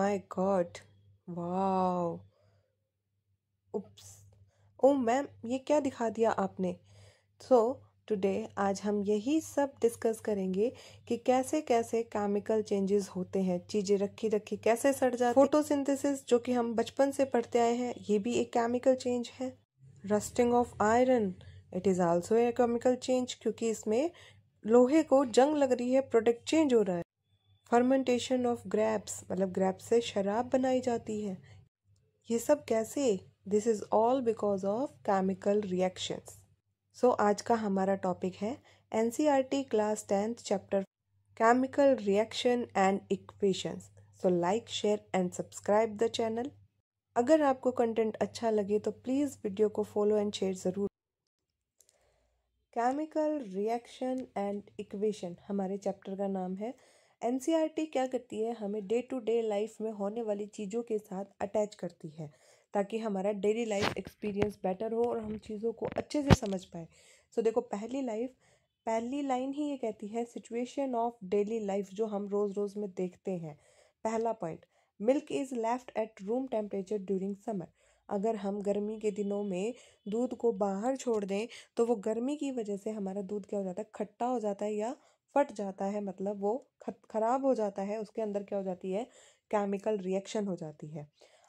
My god. Wow. Oops. Oh ma'am, ये क्या दिखा दिया आपने। सो टुडे आज हम यही सब डिस्कस करेंगे कि कैसे कैसे केमिकल चेंजेस होते हैं, चीज़ें रखी रखी कैसे सड़ जाती हैं। फोटोसिंथेसिस जो कि हम बचपन से पढ़ते आए हैं, ये भी एक केमिकल चेंज है। Rusting of iron, it is also a chemical change, क्योंकि इसमें लोहे को जंग लग रही है, प्रोडक्ट चेंज हो रहा है। फर्मेंटेशन ऑफ ग्रेप्स, मतलब ग्रेप्स से शराब बनाई जाती है। ये सब कैसे? This is all because of chemical reactions. So आज का हमारा टॉपिक है NCERT class 10th chapter chemical reaction and equations. So like, share and subscribe the channel. अगर आपको कंटेंट अच्छा लगे तो प्लीज़ वीडियो को फॉलो एंड शेयर ज़रूर। केमिकल रिएक्शन एंड इक्वेशन हमारे चैप्टर का नाम है। एनसीईआरटी क्या करती है, हमें डे टू डे लाइफ में होने वाली चीज़ों के साथ अटैच करती है ताकि हमारा डेली लाइफ एक्सपीरियंस बेटर हो और हम चीज़ों को अच्छे से समझ पाए। सो देखो, पहली लाइन ही ये कहती है सिचुएशन ऑफ डेली लाइफ जो हम रोज़ रोज़ में देखते हैं। पहला point, milk is left at room temperature during summer. अगर हम गर्मी के दिनों में दूध को बाहर छोड़ दें तो वो गर्मी की वजह से हमारा दूध क्या हो जाता है, खट्टा हो जाता है या फट जाता है, मतलब वो खराब हो जाता है। उसके अंदर क्या हो जाती है, केमिकल रिएक्शन हो जाती है।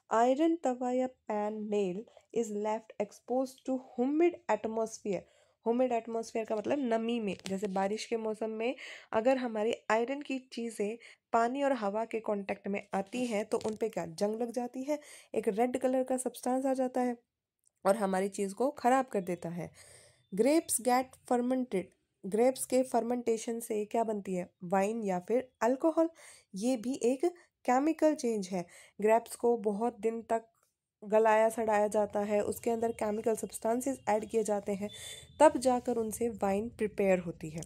आयरन तवा या pan nail is left expose to humid atmosphere. Humid atmosphere का मतलब नमी में, जैसे बारिश के मौसम में अगर हमारी आयरन की चीज़ें पानी और हवा के कांटेक्ट में आती हैं तो उन पे क्या जंग लग जाती है, एक रेड कलर का सब्सटेंस आ जाता है और हमारी चीज़ को ख़राब कर देता है। ग्रेप्स गेट फर्मेंटेड, ग्रेप्स के फर्मेंटेशन से क्या बनती है, वाइन या फिर अल्कोहल। ये भी एक केमिकल चेंज है। ग्रेप्स को बहुत दिन तक गलाया सड़ाया जाता है, उसके अंदर केमिकल सब्सटेंसेस ऐड किए जाते हैं, तब जाकर उनसे वाइन प्रिपेयर होती है।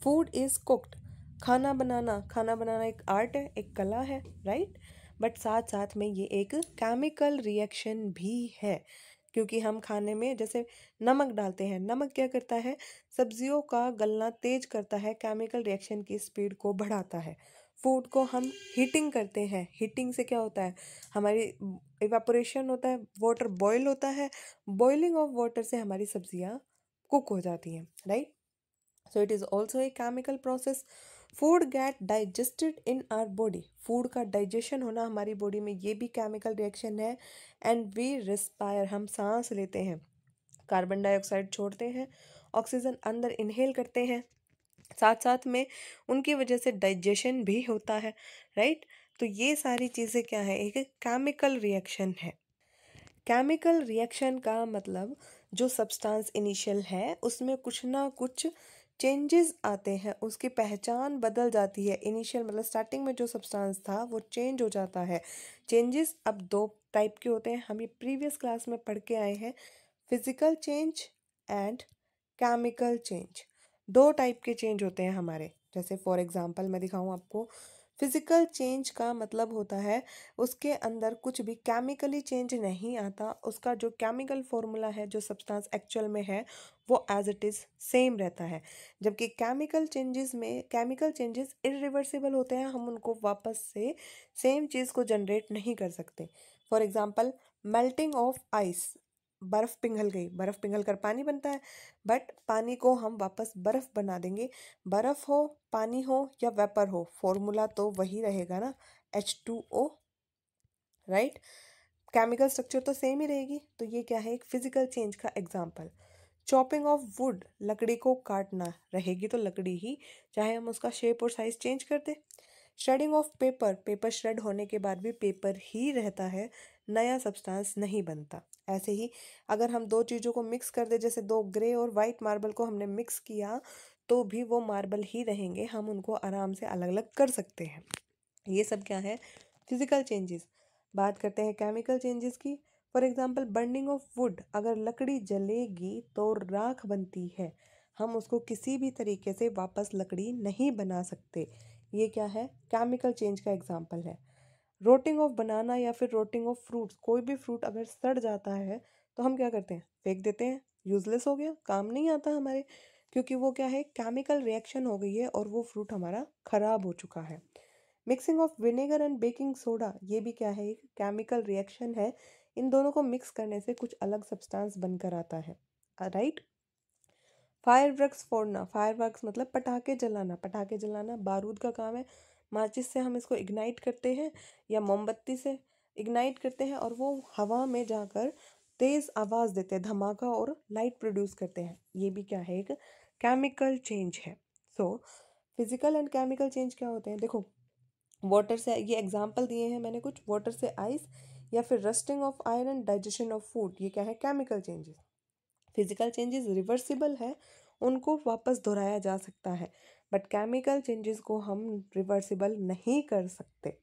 फूड इज़ कुक्ड, खाना बनाना एक आर्ट है, एक कला है, राइट। बट साथ साथ में ये एक केमिकल रिएक्शन भी है, क्योंकि हम खाने में जैसे नमक डालते हैं, नमक क्या करता है, सब्जियों का गलना तेज करता है, केमिकल रिएक्शन की स्पीड को बढ़ाता है। फूड को हम हीटिंग करते हैं, हीटिंग से क्या होता है, हमारी इवेपोरेशन होता है, वाटर बॉयल होता है, बॉइलिंग ऑफ वाटर से हमारी सब्जियां कुक हो जाती हैं, right. So it is also a chemical process. Food get digested in our body, food का डाइजेशन होना हमारी बॉडी में, ये भी केमिकल रिएक्शन है। एंड वी रिस्पायर, हम सांस लेते हैं, कार्बन डाइऑक्साइड छोड़ते हैं, ऑक्सीजन अंदर इनहेल करते हैं, साथ साथ में उनकी वजह से डाइजेशन भी होता है, राइट। तो ये सारी चीज़ें क्या है, एक केमिकल रिएक्शन है। केमिकल रिएक्शन का मतलब जो सब्सटेंस इनिशियल है उसमें कुछ ना कुछ चेंजेस आते हैं, उसकी पहचान बदल जाती है। इनिशियल मतलब स्टार्टिंग में जो सब्सटेंस था वो चेंज हो जाता है। चेंजेस अब दो टाइप के होते हैं, हम ये प्रीवियस क्लास में पढ़ के आए हैं, physical change and chemical change. दो टाइप के चेंज होते हैं हमारे। जैसे फॉर एग्जांपल मैं दिखाऊं आपको, फिजिकल चेंज का मतलब होता है उसके अंदर कुछ भी केमिकली चेंज नहीं आता, उसका जो केमिकल फॉर्मूला है, जो सब्सटेंस एक्चुअल में है, वो एज इट इज़ सेम रहता है। जबकि केमिकल चेंजेस इरिवर्सिबल होते हैं, हम उनको वापस से सेम चीज़ को जनरेट नहीं कर सकते। For example, melting of ice, बर्फ़ पिघल गई, बर्फ़ पिघल कर पानी बनता है, बट पानी को हम वापस बर्फ़ बना देंगे, बर्फ़ हो, पानी हो या वेपर हो, फॉर्मूला तो वही रहेगा ना, H2O, राइट। केमिकल स्ट्रक्चर तो सेम ही रहेगी। तो ये क्या है, एक फिजिकल चेंज का एग्जांपल। चॉपिंग ऑफ वुड, लकड़ी को काटना, रहेगी तो लकड़ी ही, चाहे हम उसका शेप और साइज चेंज कर दें। Shredding of paper, paper shred होने के बाद भी पेपर ही रहता है, नया सब्सटेंस नहीं बनता। ऐसे ही अगर हम दो चीज़ों को मिक्स कर दे, जैसे दो ग्रे और वाइट मार्बल को हमने मिक्स किया तो भी वो मार्बल ही रहेंगे, हम उनको आराम से अलग अलग कर सकते हैं। ये सब क्या है, फिजिकल चेंजेस। बात करते हैं केमिकल चेंजेस की। For example, burning of would, अगर लकड़ी जलेगी तो राख बनती है, हम उसको किसी भी तरीके से वापस लकड़ी नहीं बना सकते। ये क्या है, केमिकल चेंज का एग्जांपल है। रोटिंग ऑफ बनाना या फिर रोटिंग ऑफ फ्रूट्स, कोई भी फ्रूट अगर सड़ जाता है तो हम क्या करते हैं, फेंक देते हैं, यूजलेस हो गया, काम नहीं आता हमारे, क्योंकि वो क्या है, केमिकल रिएक्शन हो गई है और वो फ्रूट हमारा खराब हो चुका है। Mixing of vinegar and baking soda, ये भी क्या है, एक केमिकल रिएक्शन है। इन दोनों को मिक्स करने से कुछ अलग सब्सटेंस बनकर आता है, राइट। फायरवर्क्स फोड़ना, फायरवर्क्स मतलब पटाखे जलाना, पटाखे जलाना बारूद का काम है। माचिस से हम इसको इग्नाइट करते हैं या मोमबत्ती से इग्नाइट करते हैं और वो हवा में जाकर तेज आवाज़ देते हैं, धमाका और लाइट प्रोड्यूस करते हैं। ये भी क्या है, एक केमिकल चेंज है। So physical and chemical change क्या होते हैं, देखो वाटर से, ये एग्जांपल दिए हैं मैंने कुछ, वाटर से आइस या फिर rusting of iron, digestion of food, ये क्या है, chemical changes. Physical changes reversible है, उनको वापस दोहराया जा सकता है, बट केमिकल चेंजेस को हम रिवर्सिबल नहीं कर सकते।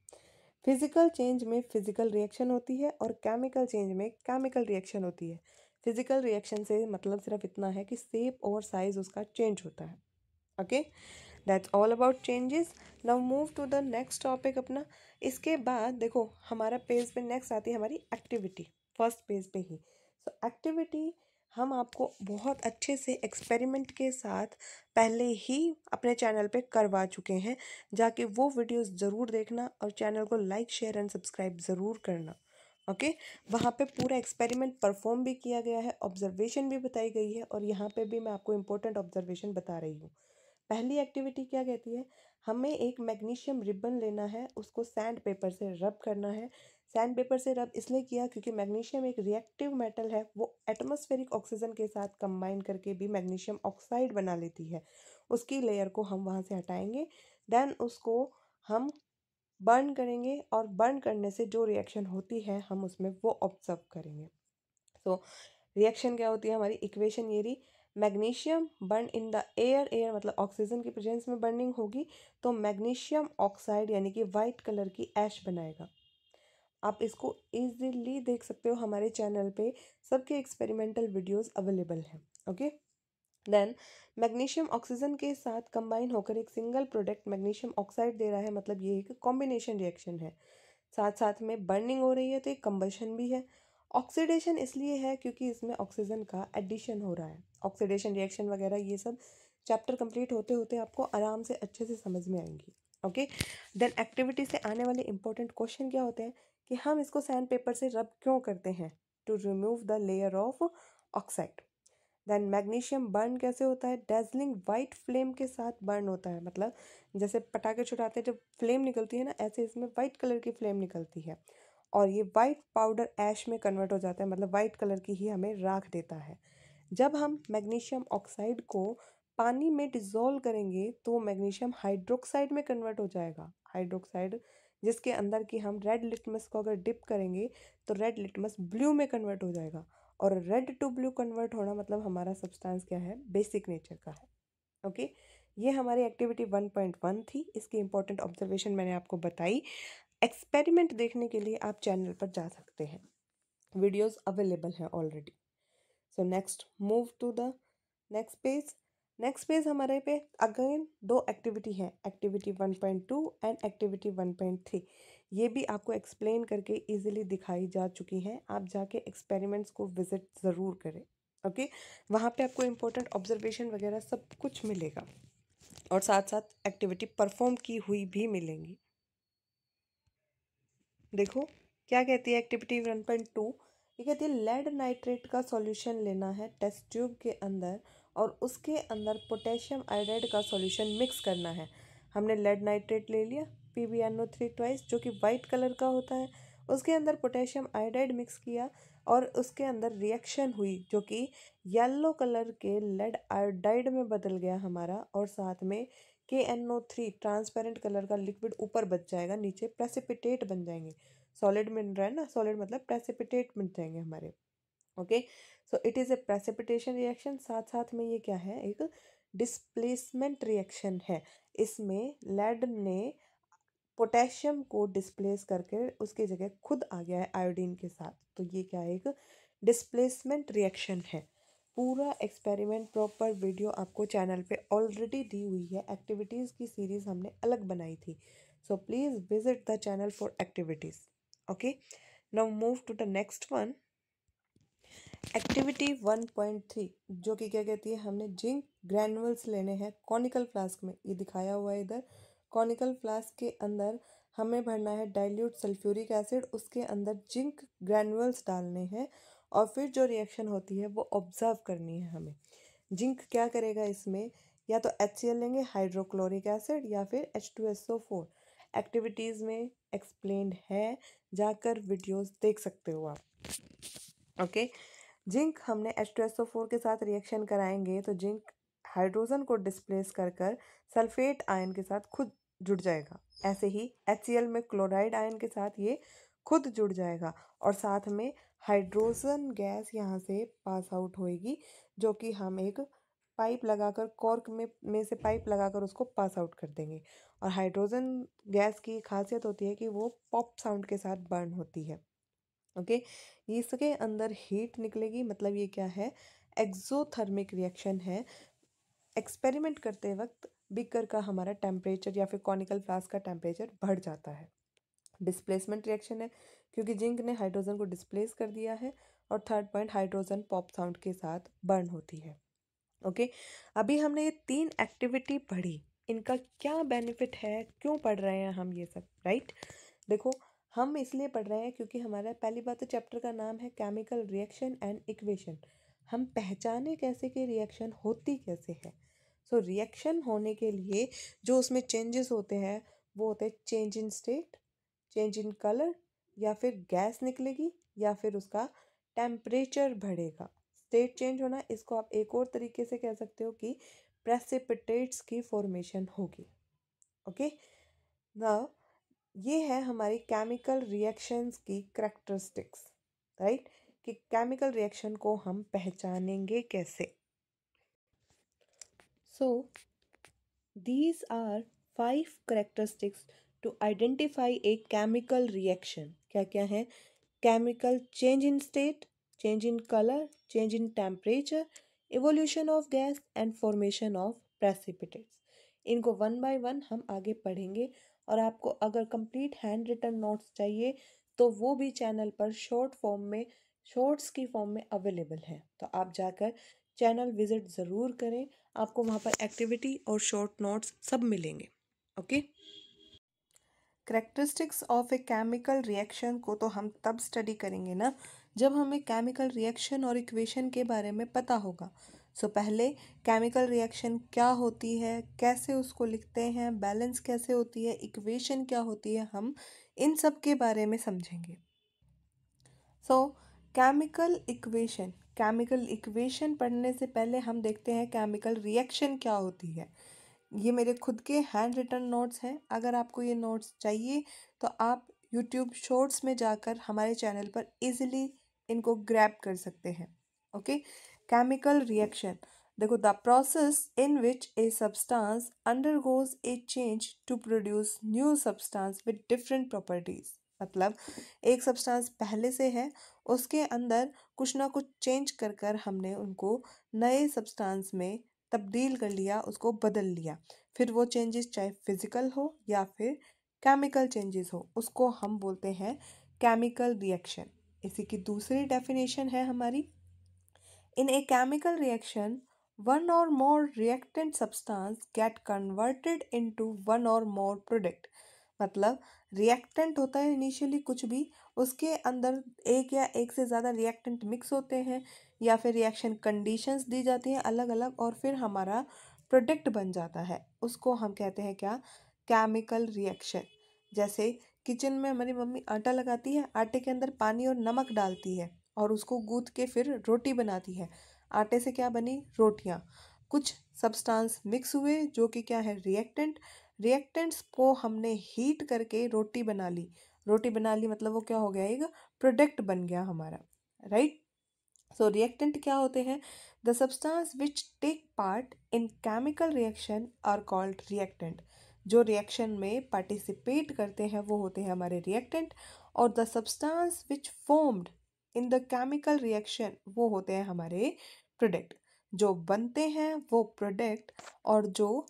फिजिकल चेंज में फिजिकल रिएक्शन होती है और केमिकल चेंज में केमिकल रिएक्शन होती है। फिजिकल रिएक्शन से मतलब सिर्फ इतना है कि शेप और साइज उसका चेंज होता है। Okay, that's all about changes. Now move to the next topic अपना। इसके बाद देखो हमारा पेज पे नेक्स्ट आती है हमारी एक्टिविटी, फर्स्ट पेज पे ही। सो एक्टिविटी हम आपको बहुत अच्छे से एक्सपेरिमेंट के साथ पहले ही अपने चैनल पे करवा चुके हैं, जाके वो वीडियोस ज़रूर देखना और चैनल को लाइक शेयर एंड सब्सक्राइब ज़रूर करना। ओके, वहाँ पे पूरा एक्सपेरिमेंट परफॉर्म भी किया गया है, ऑब्जर्वेशन भी बताई गई है और यहाँ पे भी मैं आपको इम्पोर्टेंट ऑब्जर्वेशन बता रही हूँ। पहली एक्टिविटी क्या कहती है, हमें एक मैग्नीशियम रिबन लेना है, उसको सैंड पेपर से रब करना है। सैंड पेपर से रब इसलिए किया क्योंकि मैग्नीशियम एक रिएक्टिव मेटल है, वो एटमॉस्फेरिक ऑक्सीजन के साथ कंबाइन करके भी मैग्नीशियम ऑक्साइड बना लेती है। उसकी लेयर को हम वहाँ से हटाएंगे, देन उसको हम बर्न करेंगे और बर्न करने से जो रिएक्शन होती है हम उसमें वो ऑब्जर्व करेंगे। सो रिएक्शन क्या होती है हमारी, इक्वेशन ये रही, magnesium burn in the air, air मतलब ऑक्सीजन की प्रेजेंस में बर्निंग होगी तो मैग्नीशियम ऑक्साइड यानी कि वाइट कलर की ऐश बनाएगा। आप इसको इजीली देख सकते हो, हमारे चैनल पे सबके एक्सपेरिमेंटल वीडियोस अवेलेबल हैं। ओके, देन मैग्नीशियम ऑक्सीजन के साथ कंबाइन होकर एक सिंगल प्रोडक्ट मैग्नीशियम ऑक्साइड दे रहा है, मतलब ये एक कॉम्बिनेशन रिएक्शन है। साथ साथ में बर्निंग हो रही है तो एक कंबशन भी है। ऑक्सीडेशन इसलिए है क्योंकि इसमें ऑक्सीजन का एडिशन हो रहा है। ऑक्सीडेशन रिएक्शन वगैरह ये सब चैप्टर कंप्लीट होते होते आपको आराम से अच्छे से समझ में आएंगी। ओके, देन एक्टिविटी से आने वाले इंपॉर्टेंट क्वेश्चन क्या होते हैं कि हम इसको सैंड पेपर से रब क्यों करते हैं, to remove the layer of oxide. Then magnesium burn कैसे होता है, डेजलिंग वाइट फ्लेम के साथ बर्न होता है, मतलब जैसे पटाखे छुड़ाते हैं जब फ्लेम निकलती है ना, ऐसे इसमें वाइट कलर की फ्लेम निकलती है और ये वाइट पाउडर ऐश में कन्वर्ट हो जाता है, मतलब वाइट कलर की ही हमें राख देता है। जब हम मैग्नीशियम ऑक्साइड को पानी में डिज़ोल्व करेंगे तो मैग्नीशियम हाइड्रोक्साइड में कन्वर्ट हो जाएगा। हाइड्रोक्साइड जिसके अंदर कि हम रेड लिटमस को अगर डिप करेंगे तो रेड लिटमस ब्लू में कन्वर्ट हो जाएगा और रेड टू ब्लू कन्वर्ट होना मतलब हमारा सब्सटेंस क्या है, बेसिक नेचर का है। ओके, ये हमारी एक्टिविटी 1.1 थी, इसकी इंपॉर्टेंट ऑब्जर्वेशन मैंने आपको बताई। एक्सपेरिमेंट देखने के लिए आप चैनल पर जा सकते हैं, वीडियोस अवेलेबल हैं already. So next move to the next page. Next page हमारे पे अगेन दो एक्टिविटी है, एक्टिविटी 1.2 एंड एक्टिविटी 1.3। ये भी आपको एक्सप्लेन करके इजीली दिखाई जा चुकी हैं, आप जाके एक्सपेरिमेंट्स को विजिट ज़रूर करें। ओके, वहाँ पे आपको इम्पोर्टेंट ऑब्जर्वेशन वगैरह सब कुछ मिलेगा और साथ साथ एक्टिविटी परफॉर्म की हुई भी मिलेंगी। देखो क्या कहती है एक्टिविटी 1.2, ये कहती है लेड नाइट्रेट का सॉल्यूशन लेना है टेस्ट ट्यूब के अंदर और उसके अंदर पोटेशियम आयोडाइड का सॉल्यूशन मिक्स करना है। हमने लेड नाइट्रेट ले लिया PbNO3 ट्वाइस जो कि वाइट कलर का होता है, उसके अंदर पोटेशियम आयोडाइड मिक्स किया और उसके अंदर रिएक्शन हुई जो कि येलो कलर के लेड आयोडाइड में बदल गया हमारा और साथ में KNO3 ट्रांसपेरेंट कलर का लिक्विड ऊपर बच जाएगा, नीचे प्रेसिपिटेट बन जाएंगे। सॉलिड मिल रहा है ना, सॉलिड मतलब प्रेसिपिटेट बन जाएंगे हमारे। Okay, so it is a precipitation reaction, साथ साथ में ये क्या है, एक डिस्प्लेसमेंट रिएक्शन है। इसमें लेड ने पोटेशियम को डिस्प्लेस करके उसकी जगह खुद आ गया है आयोडीन के साथ, तो ये क्या है, एक डिस्प्लेसमेंट रिएक्शन है। पूरा एक्सपेरिमेंट प्रॉपर वीडियो आपको चैनल पे ऑलरेडी दी हुई है, एक्टिविटीज़ की सीरीज़ हमने अलग बनाई थी। So please visit the channel for activities. Okay, now move to the next one, activity 1.3 जो कि क्या कहती है, हमने जिंक ग्रैनुअल्स लेने हैं कॉनिकल फ्लास्क में, ये दिखाया हुआ है इधर। कॉनिकल फ्लास्क के अंदर हमें भरना है डाइल्यूट सल्फ्यूरिक एसिड, उसके अंदर जिंक ग्रैन्युअल्स डालने हैं और फिर जो रिएक्शन होती है वो ऑब्जर्व करनी है हमें। जिंक क्या करेगा इसमें, या तो HCl लेंगे हाइड्रोक्लोरिक एसिड या फिर H2SO4। एक्टिविटीज़ में एक्सप्लेन्ड है, जाकर वीडियोस देख सकते हो आप। ओके, जिंक हमने H2SO4 के साथ रिएक्शन कराएंगे तो जिंक हाइड्रोजन को डिस्प्लेस कर कर सल्फेट आयन के साथ खुद जुड़ जाएगा। ऐसे ही HCl में क्लोराइड आयन के साथ ये खुद जुड़ जाएगा और साथ में हाइड्रोजन गैस यहाँ से पास आउट होएगी, जो कि हम एक पाइप लगाकर कॉर्क में से पाइप लगाकर उसको पास आउट कर देंगे। और हाइड्रोजन गैस की खासियत होती है कि वो पॉप साउंड के साथ बर्न होती है। ओके, इसके अंदर हीट निकलेगी, मतलब ये क्या है, एक्सोथर्मिक रिएक्शन है। एक्सपेरिमेंट करते वक्त बीकर का हमारा टेम्परेचर या फिर कॉनिकल फ्लास्क का टेम्परेचर बढ़ जाता है। डिस्प्लेसमेंट रिएक्शन है क्योंकि जिंक ने हाइड्रोजन को डिस्प्लेस कर दिया है। और third point, hydrogen pop sound के साथ बर्न होती है। ओके, अभी हमने ये 3 एक्टिविटी पढ़ी, इनका क्या बेनिफिट है, क्यों पढ़ रहे हैं हम ये सब, राइट? देखो, हम इसलिए पढ़ रहे हैं क्योंकि हमारा पहली बात तो चैप्टर का नाम है केमिकल रिएक्शन एंड इक्वेशन। हम पहचाने कैसे कि रिएक्शन होती कैसे है। सो रिएक्शन होने के लिए जो उसमें चेंजेस होते हैं वो होते हैं change in state, change in colour, या फिर गैस निकलेगी या फिर उसका टेम्परेचर बढ़ेगा। स्टेट चेंज होना, इसको आप एक और तरीके से कह सकते हो कि प्रेसिपिटेट्स की फॉर्मेशन होगी। ओके, नाउ ये है हमारी केमिकल रिएक्शंस की करेक्टरिस्टिक्स, राइट? कि केमिकल रिएक्शन को हम पहचानेंगे कैसे। सो these are 5 characteristics to identify a chemical reaction. क्या क्या है? Chemical change in state, change in color, change in temperature, evolution of gas and formation of precipitates. इनको वन बाय वन हम आगे पढ़ेंगे। और आपको अगर कंप्लीट हैंड रिटन नोट्स चाहिए तो वो भी चैनल पर शॉर्ट फॉर्म में, शॉर्ट्स की फॉर्म में अवेलेबल है, तो आप जाकर चैनल विजिट ज़रूर करें। आपको वहाँ पर एक्टिविटी और शॉर्ट नोट्स सब मिलेंगे। Okay, characteristics of A chemical reaction को तो हम तब स्टडी करेंगे ना जब हमें केमिकल रिएक्शन और इक्वेशन के बारे में पता होगा। सो पहले केमिकल रिएक्शन क्या होती है, कैसे उसको लिखते हैं, बैलेंस कैसे होती है, इक्वेशन क्या होती है, हम इन सब के बारे में समझेंगे। सो केमिकल इक्वेशन पढ़ने से पहले हम देखते हैं केमिकल रिएक्शन क्या होती है। ये मेरे खुद के हैंड रिटन नोट्स हैं। अगर आपको ये नोट्स चाहिए तो आप यूट्यूब शॉर्ट्स में जाकर हमारे चैनल पर इजीली इनको ग्रैब कर सकते हैं। ओके, केमिकल रिएक्शन, देखो, the process in which a substance undergoes a change to produce new substance with different properties. मतलब एक सब्सटेंस पहले से है, उसके अंदर कुछ ना कुछ चेंज कर कर हमने उनको नए सब्सटेंस में तब्दील कर लिया, उसको बदल लिया। फिर वो चेंजेस चाहे फिजिकल हो या फिर केमिकल चेंजेस हो, उसको हम बोलते हैं केमिकल रिएक्शन। इसी की दूसरी डेफिनेशन है हमारी, in a chemical reaction one or more reactant substance get converted into one or more product. मतलब रिएक्टेंट होता है इनिशियली कुछ भी, उसके अंदर एक या एक से ज़्यादा रिएक्टेंट मिक्स होते हैं या फिर रिएक्शन कंडीशंस दी जाती हैं अलग अलग, और फिर हमारा प्रोडक्ट बन जाता है। उसको हम कहते हैं क्या? Chemical reaction. जैसे किचन में हमारी मम्मी आटा लगाती है, आटे के अंदर पानी और नमक डालती है और उसको गूंथ के फिर रोटी बनाती है। आटे से क्या बनी? रोटियां। कुछ सब्सटेंस मिक्स हुए जो कि क्या है? रिएक्टेंट। रिएक्टेंट्स को हमने हीट करके रोटी बना ली। रोटी बना ली मतलब वो क्या हो गया? एक प्रोडक्ट बन गया हमारा, राइट? सो रिएक्टेंट क्या होते हैं? The substance which take part in chemical reaction are called reactant. जो रिएक्शन में पार्टिसिपेट करते हैं वो होते हैं हमारे रिएक्टेंट। और the substance which formed in the chemical reaction वो होते हैं हमारे प्रोडक्ट। जो बनते हैं वो प्रोडक्ट और जो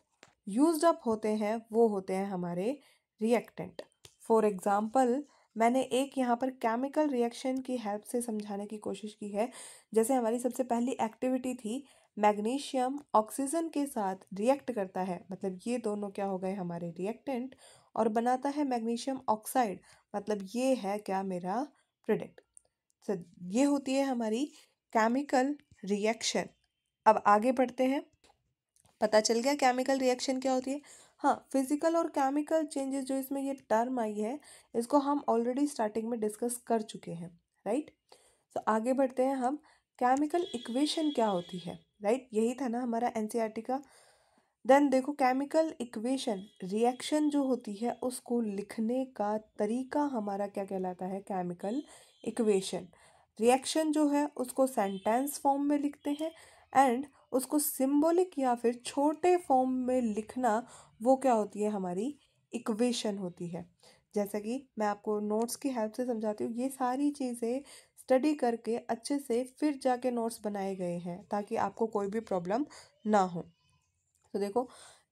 यूज्ड अप होते हैं वो होते हैं हमारे रिएक्टेंट। फॉर एग्जाम्पल, मैंने एक यहाँ पर केमिकल रिएक्शन की हेल्प से समझाने की कोशिश की है। जैसे हमारी सबसे पहली एक्टिविटी थी, मैग्नीशियम ऑक्सीजन के साथ रिएक्ट करता है, मतलब ये दोनों क्या हो गए? हमारे रिएक्टेंट। और बनाता है मैग्नीशियम ऑक्साइड, मतलब ये है क्या मेरा प्रोडक्ट। तो ये होती है हमारी केमिकल रिएक्शन। अब आगे बढ़ते हैं। पता चल गया केमिकल रिएक्शन क्या होती है। हाँ, फिजिकल और केमिकल चेंजेस जो इसमें ये टर्म आई है, इसको हम ऑलरेडी स्टार्टिंग में डिस्कस कर चुके हैं, राइट। तो आगे बढ़ते हैं हम। केमिकल इक्वेशन क्या होती है, राइट, यही था ना हमारा एनसीईआरटी का। देन देखो, केमिकल इक्वेशन रिएक्शन जो होती है उसको लिखने का तरीका हमारा क्या कहलाता है, केमिकल इक्वेशन। रिएक्शन जो है उसको सेंटेंस फॉर्म में लिखते हैं, एंड उसको सिंबॉलिक या फिर छोटे फॉर्म में लिखना, वो क्या होती है, हमारी इक्वेशन होती है। जैसा कि मैं आपको नोट्स की हेल्प से समझाती हूँ, ये सारी चीज़ें स्टडी करके अच्छे से फिर जाके नोट्स बनाए गए हैं ताकि आपको कोई भी प्रॉब्लम ना हो। तो देखो,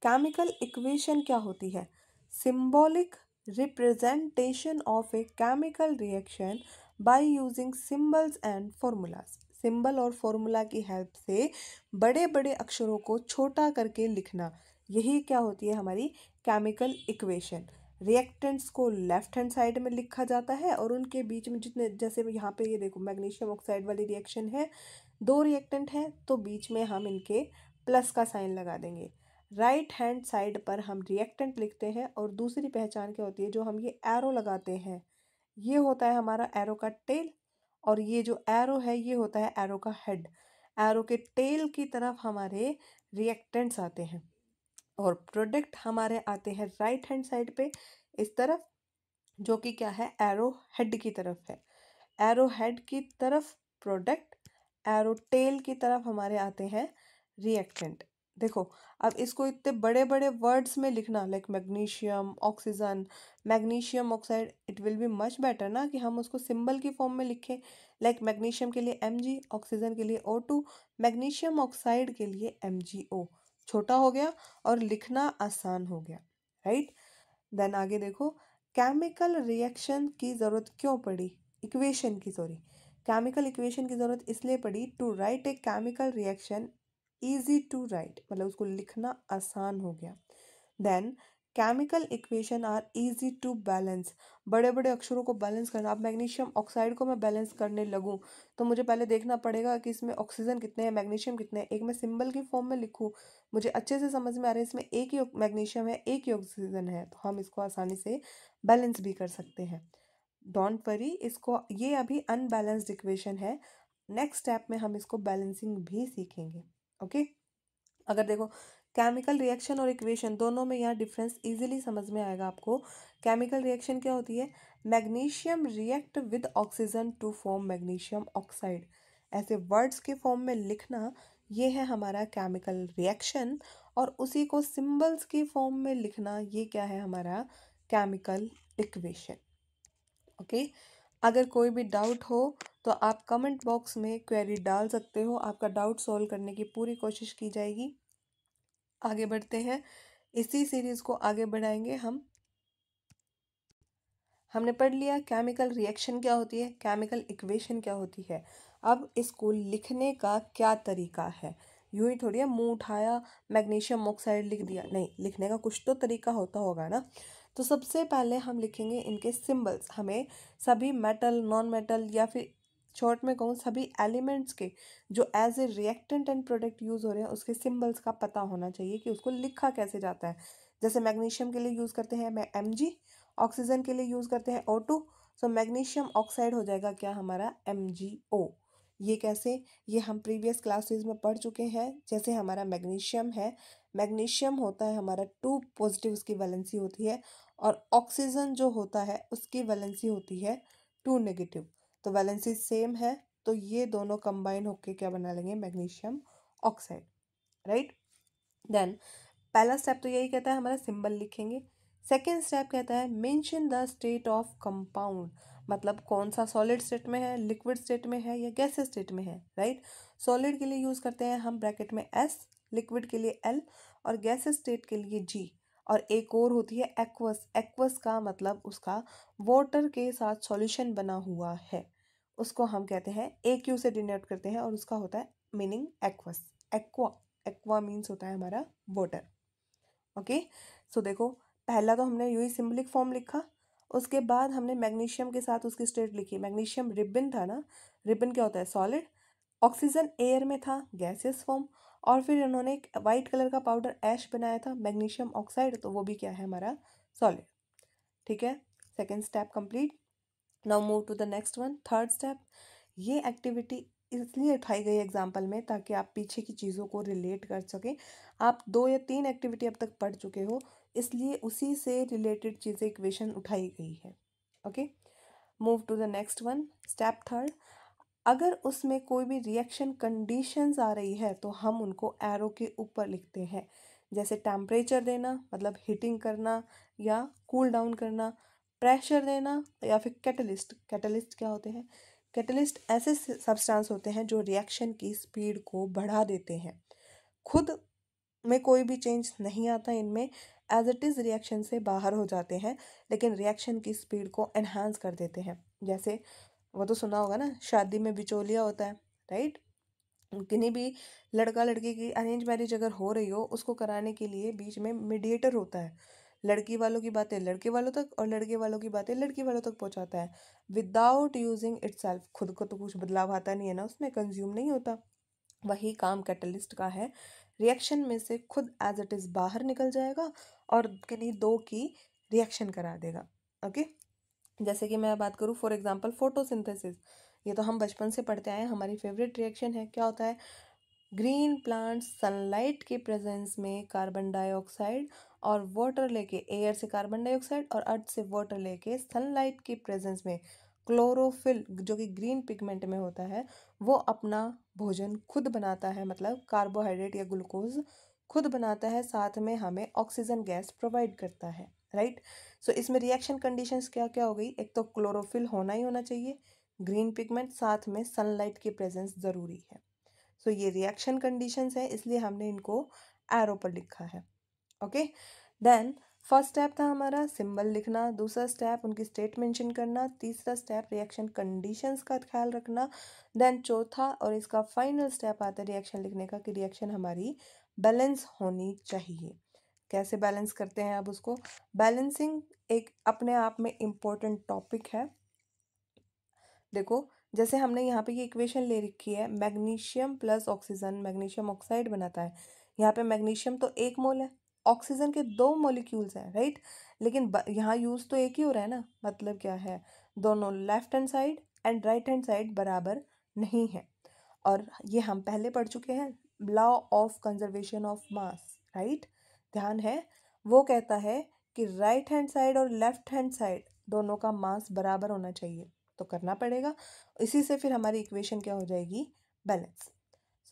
केमिकल इक्वेशन क्या होती है, symbolic representation of A chemical reaction by using symbols and formulas. Symbol और फॉर्मूला की हेल्प से बड़े बड़े अक्षरों को छोटा करके लिखना, यही क्या होती है हमारी केमिकल इक्वेशन। रिएक्टेंट्स को लेफ्ट हैंड साइड में लिखा जाता है और उनके बीच में जितने, जैसे यहाँ पे ये देखो मैग्नीशियम ऑक्साइड वाली रिएक्शन है, दो रिएक्टेंट हैं तो बीच में हम इनके प्लस का साइन लगा देंगे। राइट हैंड साइड पर हम रिएक्टेंट लिखते हैं और दूसरी पहचान क्या होती है, जो हम ये एरो लगाते हैं, ये होता है हमारा एरो का टेल, और ये जो एरो है ये होता है एरो का हेड। एरो के टेल की तरफ हमारे रिएक्टेंट्स आते हैं और प्रोडक्ट हमारे आते हैं राइट हैंड साइड पे इस तरफ, जो कि क्या है, एरो हेड की तरफ है। एरो हेड की तरफ प्रोडक्ट, एरो टेल की तरफ हमारे आते हैं रिएक्टेंट। देखो, अब इसको इतने बड़े बड़े वर्ड्स में लिखना, like magnesium oxygen, magnesium oxide, it will be much better ना कि हम उसको सिंबल की फॉर्म में लिखें। लाइक मैग्नीशियम के लिए Mg, ऑक्सीजन के लिए O2, मैग्नीशियम ऑक्साइड के लिए MgO। छोटा हो गया और लिखना आसान हो गया, राइट। देन आगे देखो, केमिकल रिएक्शन की ज़रूरत क्यों पड़ी, इक्वेशन की, सॉरी, केमिकल इक्वेशन की ज़रूरत इसलिए पड़ी to write a chemical reaction easy to write, मतलब उसको लिखना आसान हो गया। Then chemical equation are easy to balance, बड़े बड़े अक्षरों को बैलेंस करना। अब मैग्नीशियम ऑक्साइड को मैं बैलेंस करने लगूं तो मुझे पहले देखना पड़ेगा कि इसमें ऑक्सीजन कितने हैं, मैग्नीशियम कितने हैं, एक मैं सिंबल की फॉर्म में लिखूं, मुझे अच्छे से समझ में आ रहा है इसमें एक ही मैग्नीशियम है एक ही ऑक्सीजन है, तो हम इसको आसानी से बैलेंस भी कर सकते हैं। डोंट वरी, इसको, ये अभी अनबैलेंस्ड इक्वेशन है, नेक्स्ट स्टेप में हम इसको बैलेंसिंग भी सीखेंगे, ओके। अगर देखो, केमिकल रिएक्शन और इक्वेशन दोनों में यहाँ डिफरेंस इजीली समझ में आएगा आपको। केमिकल रिएक्शन क्या होती है, magnesium react with oxygen to form magnesium oxide, ऐसे वर्ड्स के फॉर्म में लिखना, ये है हमारा केमिकल रिएक्शन, और उसी को सिंबल्स की फॉर्म में लिखना, ये क्या है, हमारा केमिकल इक्वेशन, ओके। अगर कोई भी डाउट हो तो आप कमेंट बॉक्स में क्वेरी डाल सकते हो, आपका डाउट सॉल्व करने की पूरी कोशिश की जाएगी। आगे बढ़ते हैं, इसी सीरीज को आगे बढ़ाएंगे हम। हमने पढ़ लिया केमिकल रिएक्शन क्या होती है, केमिकल इक्वेशन क्या होती है। अब इसको लिखने का क्या तरीका है, यूं ही थोड़ी है मुंह उठाया मैग्नीशियम ऑक्साइड लिख दिया, नहीं, लिखने का कुछ तो तरीका होता होगा ना। तो सबसे पहले हम लिखेंगे इनके सिंबल्स। हमें सभी मेटल, नॉन मेटल, या फिर शॉर्ट में कहूँ सभी एलिमेंट्स के जो as a reactant and product use हो रहे हैं उसके सिंबल्स का पता होना चाहिए कि उसको लिखा कैसे जाता है। जैसे मैग्नीशियम के लिए यूज़ करते हैं मैं Mg, ऑक्सीजन के लिए यूज़ करते हैं O2, सो मैग्नीशियम ऑक्साइड हो जाएगा क्या, हमारा MgO। ये कैसे, ये हम प्रीवियस क्लासेस में पढ़ चुके हैं। जैसे हमारा मैग्नीशियम है, मैग्नीशियम होता है हमारा 2 पॉजिटिव, उसकी वैलेंसी होती है, और ऑक्सीजन जो होता है उसकी वैलेंसी होती है 2 नेगेटिव, तो वैलेंसी सेम है, तो ये दोनों कंबाइन होके क्या बना लेंगे, मैग्नीशियम ऑक्साइड, राइट। देन पहला स्टेप तो यही कहता है हमारा सिंबल लिखेंगे। सेकेंड स्टेप कहता है mention the state of compound, मतलब कौन सा सॉलिड स्टेट में है, लिक्विड स्टेट में है या गैसेस स्टेट में है, राइट। सॉलिड के लिए यूज़ करते हैं हम ब्रैकेट में S, लिक्विड के लिए L, और गैसेस स्टेट के लिए G। और एक और होती है एक्वस, एक्वस का मतलब उसका वाटर के साथ सॉल्यूशन बना हुआ है, उसको हम कहते हैं AQ से डिनोट करते हैं, और उसका होता है meaning aqueous, aqua, aqua means होता है हमारा वाटर, ओके। सो देखो, पहला तो हमने यही सिंबलिक फॉर्म लिखा, उसके बाद हमने मैग्नीशियम के साथ उसकी स्टेट लिखी। मैग्नीशियम रिबन था ना, रिबन क्या होता है, सॉलिड। ऑक्सीजन एयर में था, गैसियस फॉर्म। और फिर इन्होंने एक वाइट कलर का पाउडर ऐश बनाया था, मैग्नीशियम ऑक्साइड, तो वो भी क्या है हमारा, सॉलिड। ठीक है, second step complete. Now move to the next one, third step. ये एक्टिविटी इसलिए उठाई गई एग्जाम्पल में ताकि आप पीछे की चीज़ों को रिलेट कर सकें। आप 2 या 3 एक्टिविटी अब तक पढ़ चुके हो, इसलिए उसी से रिलेटेड चीज़ें इक्वेशन उठाई गई है। Okay, move to the next one, step third. अगर उसमें कोई भी रिएक्शन कंडीशंस आ रही है तो हम उनको एरो के ऊपर लिखते हैं। जैसे टेम्परेचर देना मतलब हीटिंग करना या कूल डाउन करना, प्रेशर देना, या फिर कैटलिस्ट। कैटलिस्ट क्या होते हैं, कैटलिस्ट ऐसे सब्सटेंस होते हैं जो रिएक्शन की स्पीड को बढ़ा देते हैं। खुद में कोई भी चेंज नहीं आता इनमें, एज इट इज़ रिएक्शन से बाहर हो जाते हैं, लेकिन रिएक्शन की स्पीड को एनहांस कर देते हैं। जैसे वो तो सुना होगा ना, शादी में बिचौलिया होता है, राइट। किन्हीं भी लड़का लड़की की अरेंज मैरिज अगर हो रही हो, उसको कराने के लिए बीच में मीडिएटर होता है। लड़की वालों की बातें लड़के वालों तक और लड़के वालों की बातें लड़की वालों तक पहुंचाता है, विदाउट यूजिंग इटसेल्फ। खुद को तो कुछ बदलाव आता नहीं है ना, उसमें कंज्यूम नहीं होता। वही काम कैटलिस्ट का है, रिएक्शन में से खुद एज इट इज़ बाहर निकल जाएगा और किन्हीं दो की रिएक्शन करा देगा। ओके, जैसे कि मैं बात करूँ फॉर एग्जांपल फोटोसिंथेसिस, ये तो हम बचपन से पढ़ते आए हैं, हमारी फेवरेट रिएक्शन है। क्या होता है, ग्रीन प्लांट्स सनलाइट के प्रेजेंस में कार्बन डाइऑक्साइड और वाटर लेके, एयर से कार्बन डाइऑक्साइड और अर्थ से वाटर लेके सनलाइट के प्रेजेंस में क्लोरोफिल जो कि ग्रीन पिगमेंट में होता है, वो अपना भोजन खुद बनाता है, मतलब कार्बोहाइड्रेट या ग्लूकोज खुद बनाता है, साथ में हमें ऑक्सीजन गैस प्रोवाइड करता है, राइट। सो इसमें रिएक्शन कंडीशंस क्या क्या हो गई, एक तो क्लोरोफिल होना ही होना चाहिए, ग्रीन पिगमेंट, साथ में सनलाइट की प्रेजेंस ज़रूरी है। सो ये रिएक्शन कंडीशंस है, इसलिए हमने इनको एरो पर लिखा है। ओके, देन फर्स्ट स्टेप था हमारा सिंबल लिखना, दूसरा स्टेप उनकी स्टेट मेंशन करना, तीसरा स्टेप रिएक्शन कंडीशंस का ख्याल रखना, देन चौथा और इसका फाइनल स्टेप आता है रिएक्शन लिखने का कि रिएक्शन हमारी बैलेंस होनी चाहिए। कैसे बैलेंस करते हैं अब उसको, बैलेंसिंग एक अपने आप में इम्पोर्टेंट टॉपिक है। देखो, जैसे हमने यहाँ पे ये इक्वेशन ले रखी है, magnesium plus oxygen magnesium oxide बनाता है। यहाँ पे मैग्नीशियम तो 1 मोल है, ऑक्सीजन के 2 मॉलिक्यूल्स हैं, राइट। लेकिन यहाँ यूज तो एक ही हो रहा है ना, मतलब क्या है, दोनों left hand side and right hand side बराबर नहीं है। और ये हम पहले पढ़ चुके हैं, law of conservation of mass, right. ध्यान है, वो कहता है कि राइट हैंड साइड और लेफ्ट हैंड साइड दोनों का मास बराबर होना चाहिए, तो करना पड़ेगा। इसी से फिर हमारी इक्वेशन क्या हो जाएगी, balance.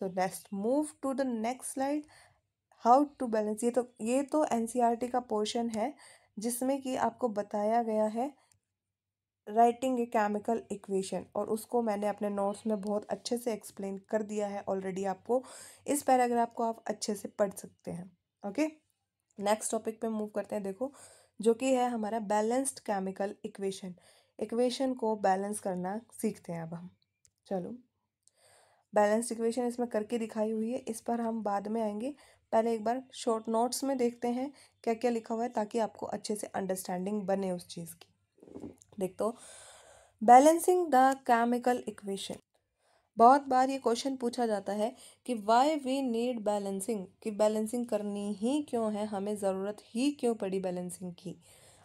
So let's move to the next slide, how to balance. ये तो एनसीईआरटी का पोर्शन है जिसमें कि आपको बताया गया है राइटिंग ए केमिकल इक्वेशन, और उसको मैंने अपने नोट्स में बहुत अच्छे से एक्सप्लेन कर दिया है ऑलरेडी आपको। इस पैराग्राफ को आप अच्छे से पढ़ सकते हैं। ओके, नेक्स्ट टॉपिक पे मूव करते हैं। देखो, जो कि है हमारा बैलेंस्ड केमिकल इक्वेशन। इक्वेशन को बैलेंस करना सीखते हैं अब हम। चलो, बैलेंस्ड इक्वेशन इसमें करके दिखाई हुई है, इस पर हम बाद में आएंगे। पहले एक बार शॉर्ट नोट्स में देखते हैं क्या क्या लिखा हुआ है, ताकि आपको अच्छे से अंडरस्टैंडिंग बने उस चीज़ की। देख तो, बैलेंसिंग द केमिकल इक्वेशन, बहुत बार ये क्वेश्चन पूछा जाता है कि वाई वी नीड बैलेंसिंग, कि बैलेंसिंग करनी ही क्यों है, हमें ज़रूरत ही क्यों पड़ी बैलेंसिंग की।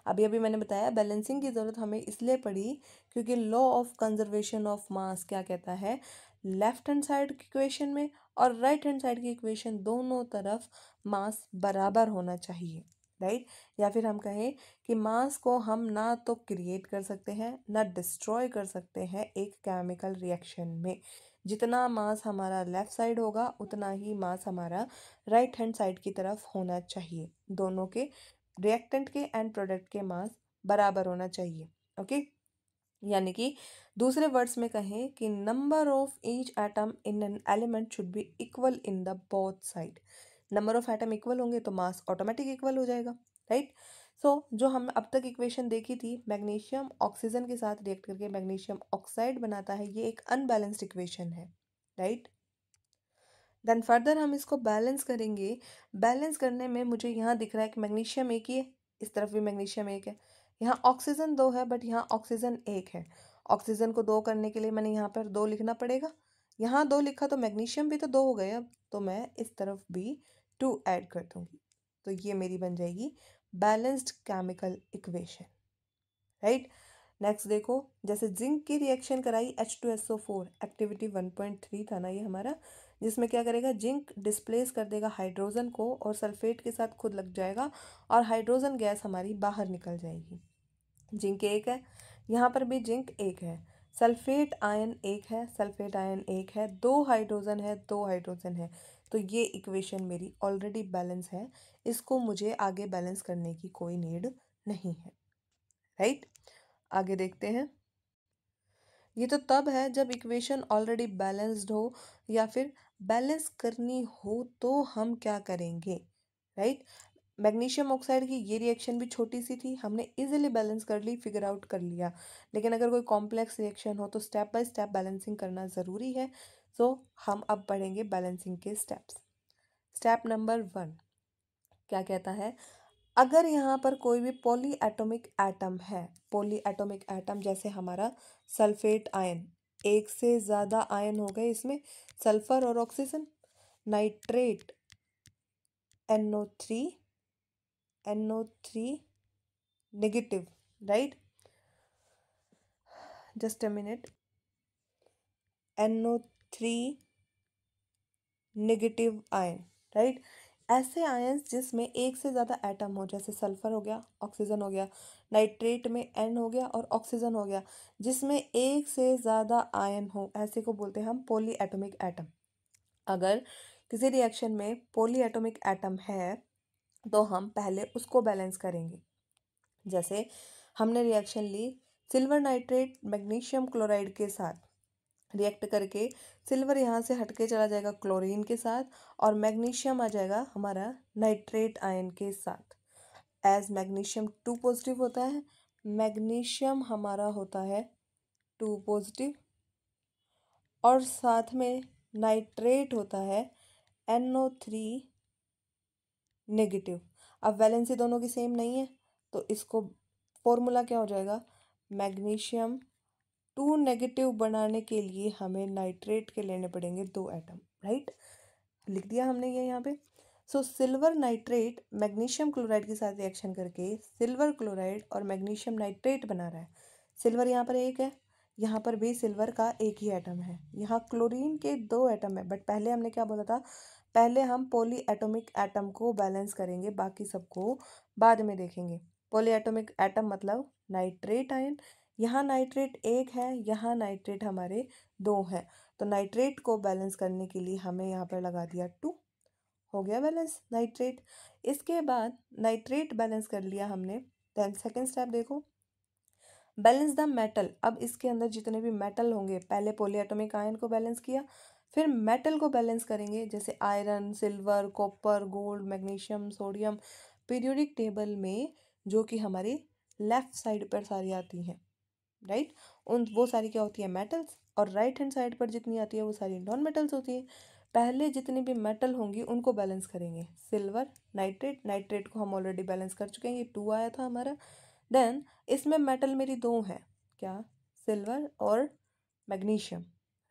अभी अभी मैंने बताया बैलेंसिंग की ज़रूरत हमें इसलिए पड़ी क्योंकि law of conservation of mass क्या कहता है, लेफ्ट हैंड साइड की इक्वेशन में और राइट हैंड साइड की इक्वेशन दोनों तरफ मास बराबर होना चाहिए, राइट। या फिर हम कहें कि मास को हम ना तो क्रिएट कर सकते हैं ना डिस्ट्रॉय कर सकते हैं एक केमिकल रिएक्शन में। जितना मास हमारा लेफ्ट साइड होगा उतना ही मास हमारा राइट हैंड साइड की तरफ होना चाहिए। दोनों के रिएक्टेंट के एंड प्रोडक्ट के मास बराबर होना चाहिए। ओके, यानी कि दूसरे वर्ड्स में कहें कि number of each atom in an element should be equal in the both side. Number of atom equal होंगे तो मास ऑटोमेटिक इक्वल हो जाएगा, राइट। सो जो हम अब तक इक्वेशन देखी थी, मैग्नीशियम ऑक्सीजन के साथ रिएक्ट करके मैग्नीशियम ऑक्साइड बनाता है, ये एक अनबैलेंस्ड इक्वेशन है, राइट। देन फर्दर हम इसको बैलेंस करेंगे। बैलेंस करने में मुझे यहाँ दिख रहा है कि मैग्नीशियम एक ही है, इस तरफ भी मैग्नीशियम 1 है। यहाँ ऑक्सीजन 2 है, बट यहाँ ऑक्सीजन 1 है। ऑक्सीजन को 2 करने के लिए मैंने यहाँ पर 2 लिखना पड़ेगा। यहाँ 2 लिखा तो मैग्नीशियम भी तो 2 हो गए अब, तो मैं इस तरफ भी 2 ऐड कर दूंगी। तो ये मेरी बन जाएगी balanced chemical equation, right. Next देखो, जैसे जिंक की रिएक्शन कराई H2SO4, एक्टिविटी 1.3 था ना ये हमारा, जिसमें क्या करेगा, जिंक डिस्प्लेस कर देगा हाइड्रोजन को और सल्फेट के साथ खुद लग जाएगा और हाइड्रोजन गैस हमारी बाहर निकल जाएगी। जिंक 1 है, यहाँ पर भी जिंक 1 है, सल्फेट आयन 1 है, सल्फेट आयन 1 है, 2 हाइड्रोजन है, 2 हाइड्रोजन है। तो ये इक्वेशन मेरी ऑलरेडी बैलेंस है, इसको मुझे आगे बैलेंस करने की कोई नीड नहीं है, राइट। आगे देखते हैं। ये तो तब है जब इक्वेशन ऑलरेडी बैलेंस्ड हो या फिर बैलेंस करनी हो तो हम क्या करेंगे, राइट। मैग्नीशियम ऑक्साइड की ये रिएक्शन भी छोटी सी थी, हमने इजीली बैलेंस कर ली, फिगर आउट कर लिया। लेकिन अगर कोई कॉम्प्लेक्स रिएक्शन हो तो स्टेप बाय स्टेप बैलेंसिंग करना ज़रूरी है। सो हम अब पढ़ेंगे बैलेंसिंग के स्टेप्स। स्टेप नंबर 1 क्या कहता है, अगर यहाँ पर कोई भी पॉली एटॉमिक एटम है, पॉली एटॉमिक एटम जैसे हमारा सल्फेट आयन, एक से ज़्यादा आयन हो गए इसमें, सल्फर और oxygen, nitrate NO3 negative, right, just a minute, NO3 negative ion, right. ऐसे आयंस जिसमें एक से ज़्यादा एटम हो, जैसे सल्फर हो गया, ऑक्सीजन हो गया, नाइट्रेट में N हो गया और ऑक्सीजन हो गया, जिसमें एक से ज़्यादा आयन हो, ऐसे को बोलते हैं हम पॉली एटॉमिक एटम। अगर किसी रिएक्शन में पॉली एटॉमिक एटम है तो हम पहले उसको बैलेंस करेंगे। जैसे हमने रिएक्शन ली सिल्वर नाइट्रेट मैग्नीशियम क्लोराइड के साथ, रिएक्ट करके सिल्वर यहाँ से हटके चला जाएगा क्लोरीन के साथ और मैग्नीशियम आ जाएगा हमारा नाइट्रेट आयन के साथ। एज मैग्नीशियम 2 पॉजिटिव होता है, मैग्नीशियम हमारा होता है 2 पॉजिटिव और साथ में नाइट्रेट होता है NO3 नेगेटिव। अब वैलेंसी दोनों की सेम नहीं है तो इसको फॉर्मूला क्या हो जाएगा, मैग्नीशियम 2 नेगेटिव बनाने के लिए हमें नाइट्रेट के लेने पड़ेंगे 2 एटम, राइट। लिख दिया हमने ये यहाँ पे। सो सिल्वर नाइट्रेट मैग्नीशियम क्लोराइड के साथ रिएक्शन करके सिल्वर क्लोराइड और मैग्नीशियम नाइट्रेट बना रहा है। सिल्वर यहाँ पर 1 है, यहाँ पर भी सिल्वर का 1 ही एटम है, यहाँ क्लोरीन के 2 एटम है। बट पहले हमने क्या बोला था, पहले हम पॉली एटॉमिक एटम को बैलेंस करेंगे, बाकी सबको बाद में देखेंगे। पॉली एटॉमिक एटम मतलब नाइट्रेट आयन, यहाँ नाइट्रेट 1 है, यहाँ नाइट्रेट हमारे 2 हैं। तो नाइट्रेट को बैलेंस करने के लिए हमें यहाँ पर लगा दिया 2, हो गया बैलेंस नाइट्रेट। इसके बाद नाइट्रेट बैलेंस कर लिया हमने, देन सेकेंड स्टेप देखो, बैलेंस द मेटल। अब इसके अंदर जितने भी मेटल होंगे, पहले पॉलीएटॉमिक आयन को बैलेंस किया, फिर मेटल को बैलेंस करेंगे, जैसे iron, silver, copper, gold, magnesium, sodium. Periodic table में जो कि हमारी लेफ्ट साइड पर सारी आती हैं, राइट, उन वो सारी क्या होती है, मेटल्स। और राइट हैंड साइड पर जितनी आती है वो सारी नॉन मेटल्स होती है। पहले जितनी भी मेटल होंगी उनको बैलेंस करेंगे, सिल्वर, नाइट्रेट, नाइट्रेट को हम ऑलरेडी बैलेंस कर चुके हैं, ये 2 आया था हमारा। देन इसमें मेटल मेरी 2 है, क्या, सिल्वर और मैग्नीशियम,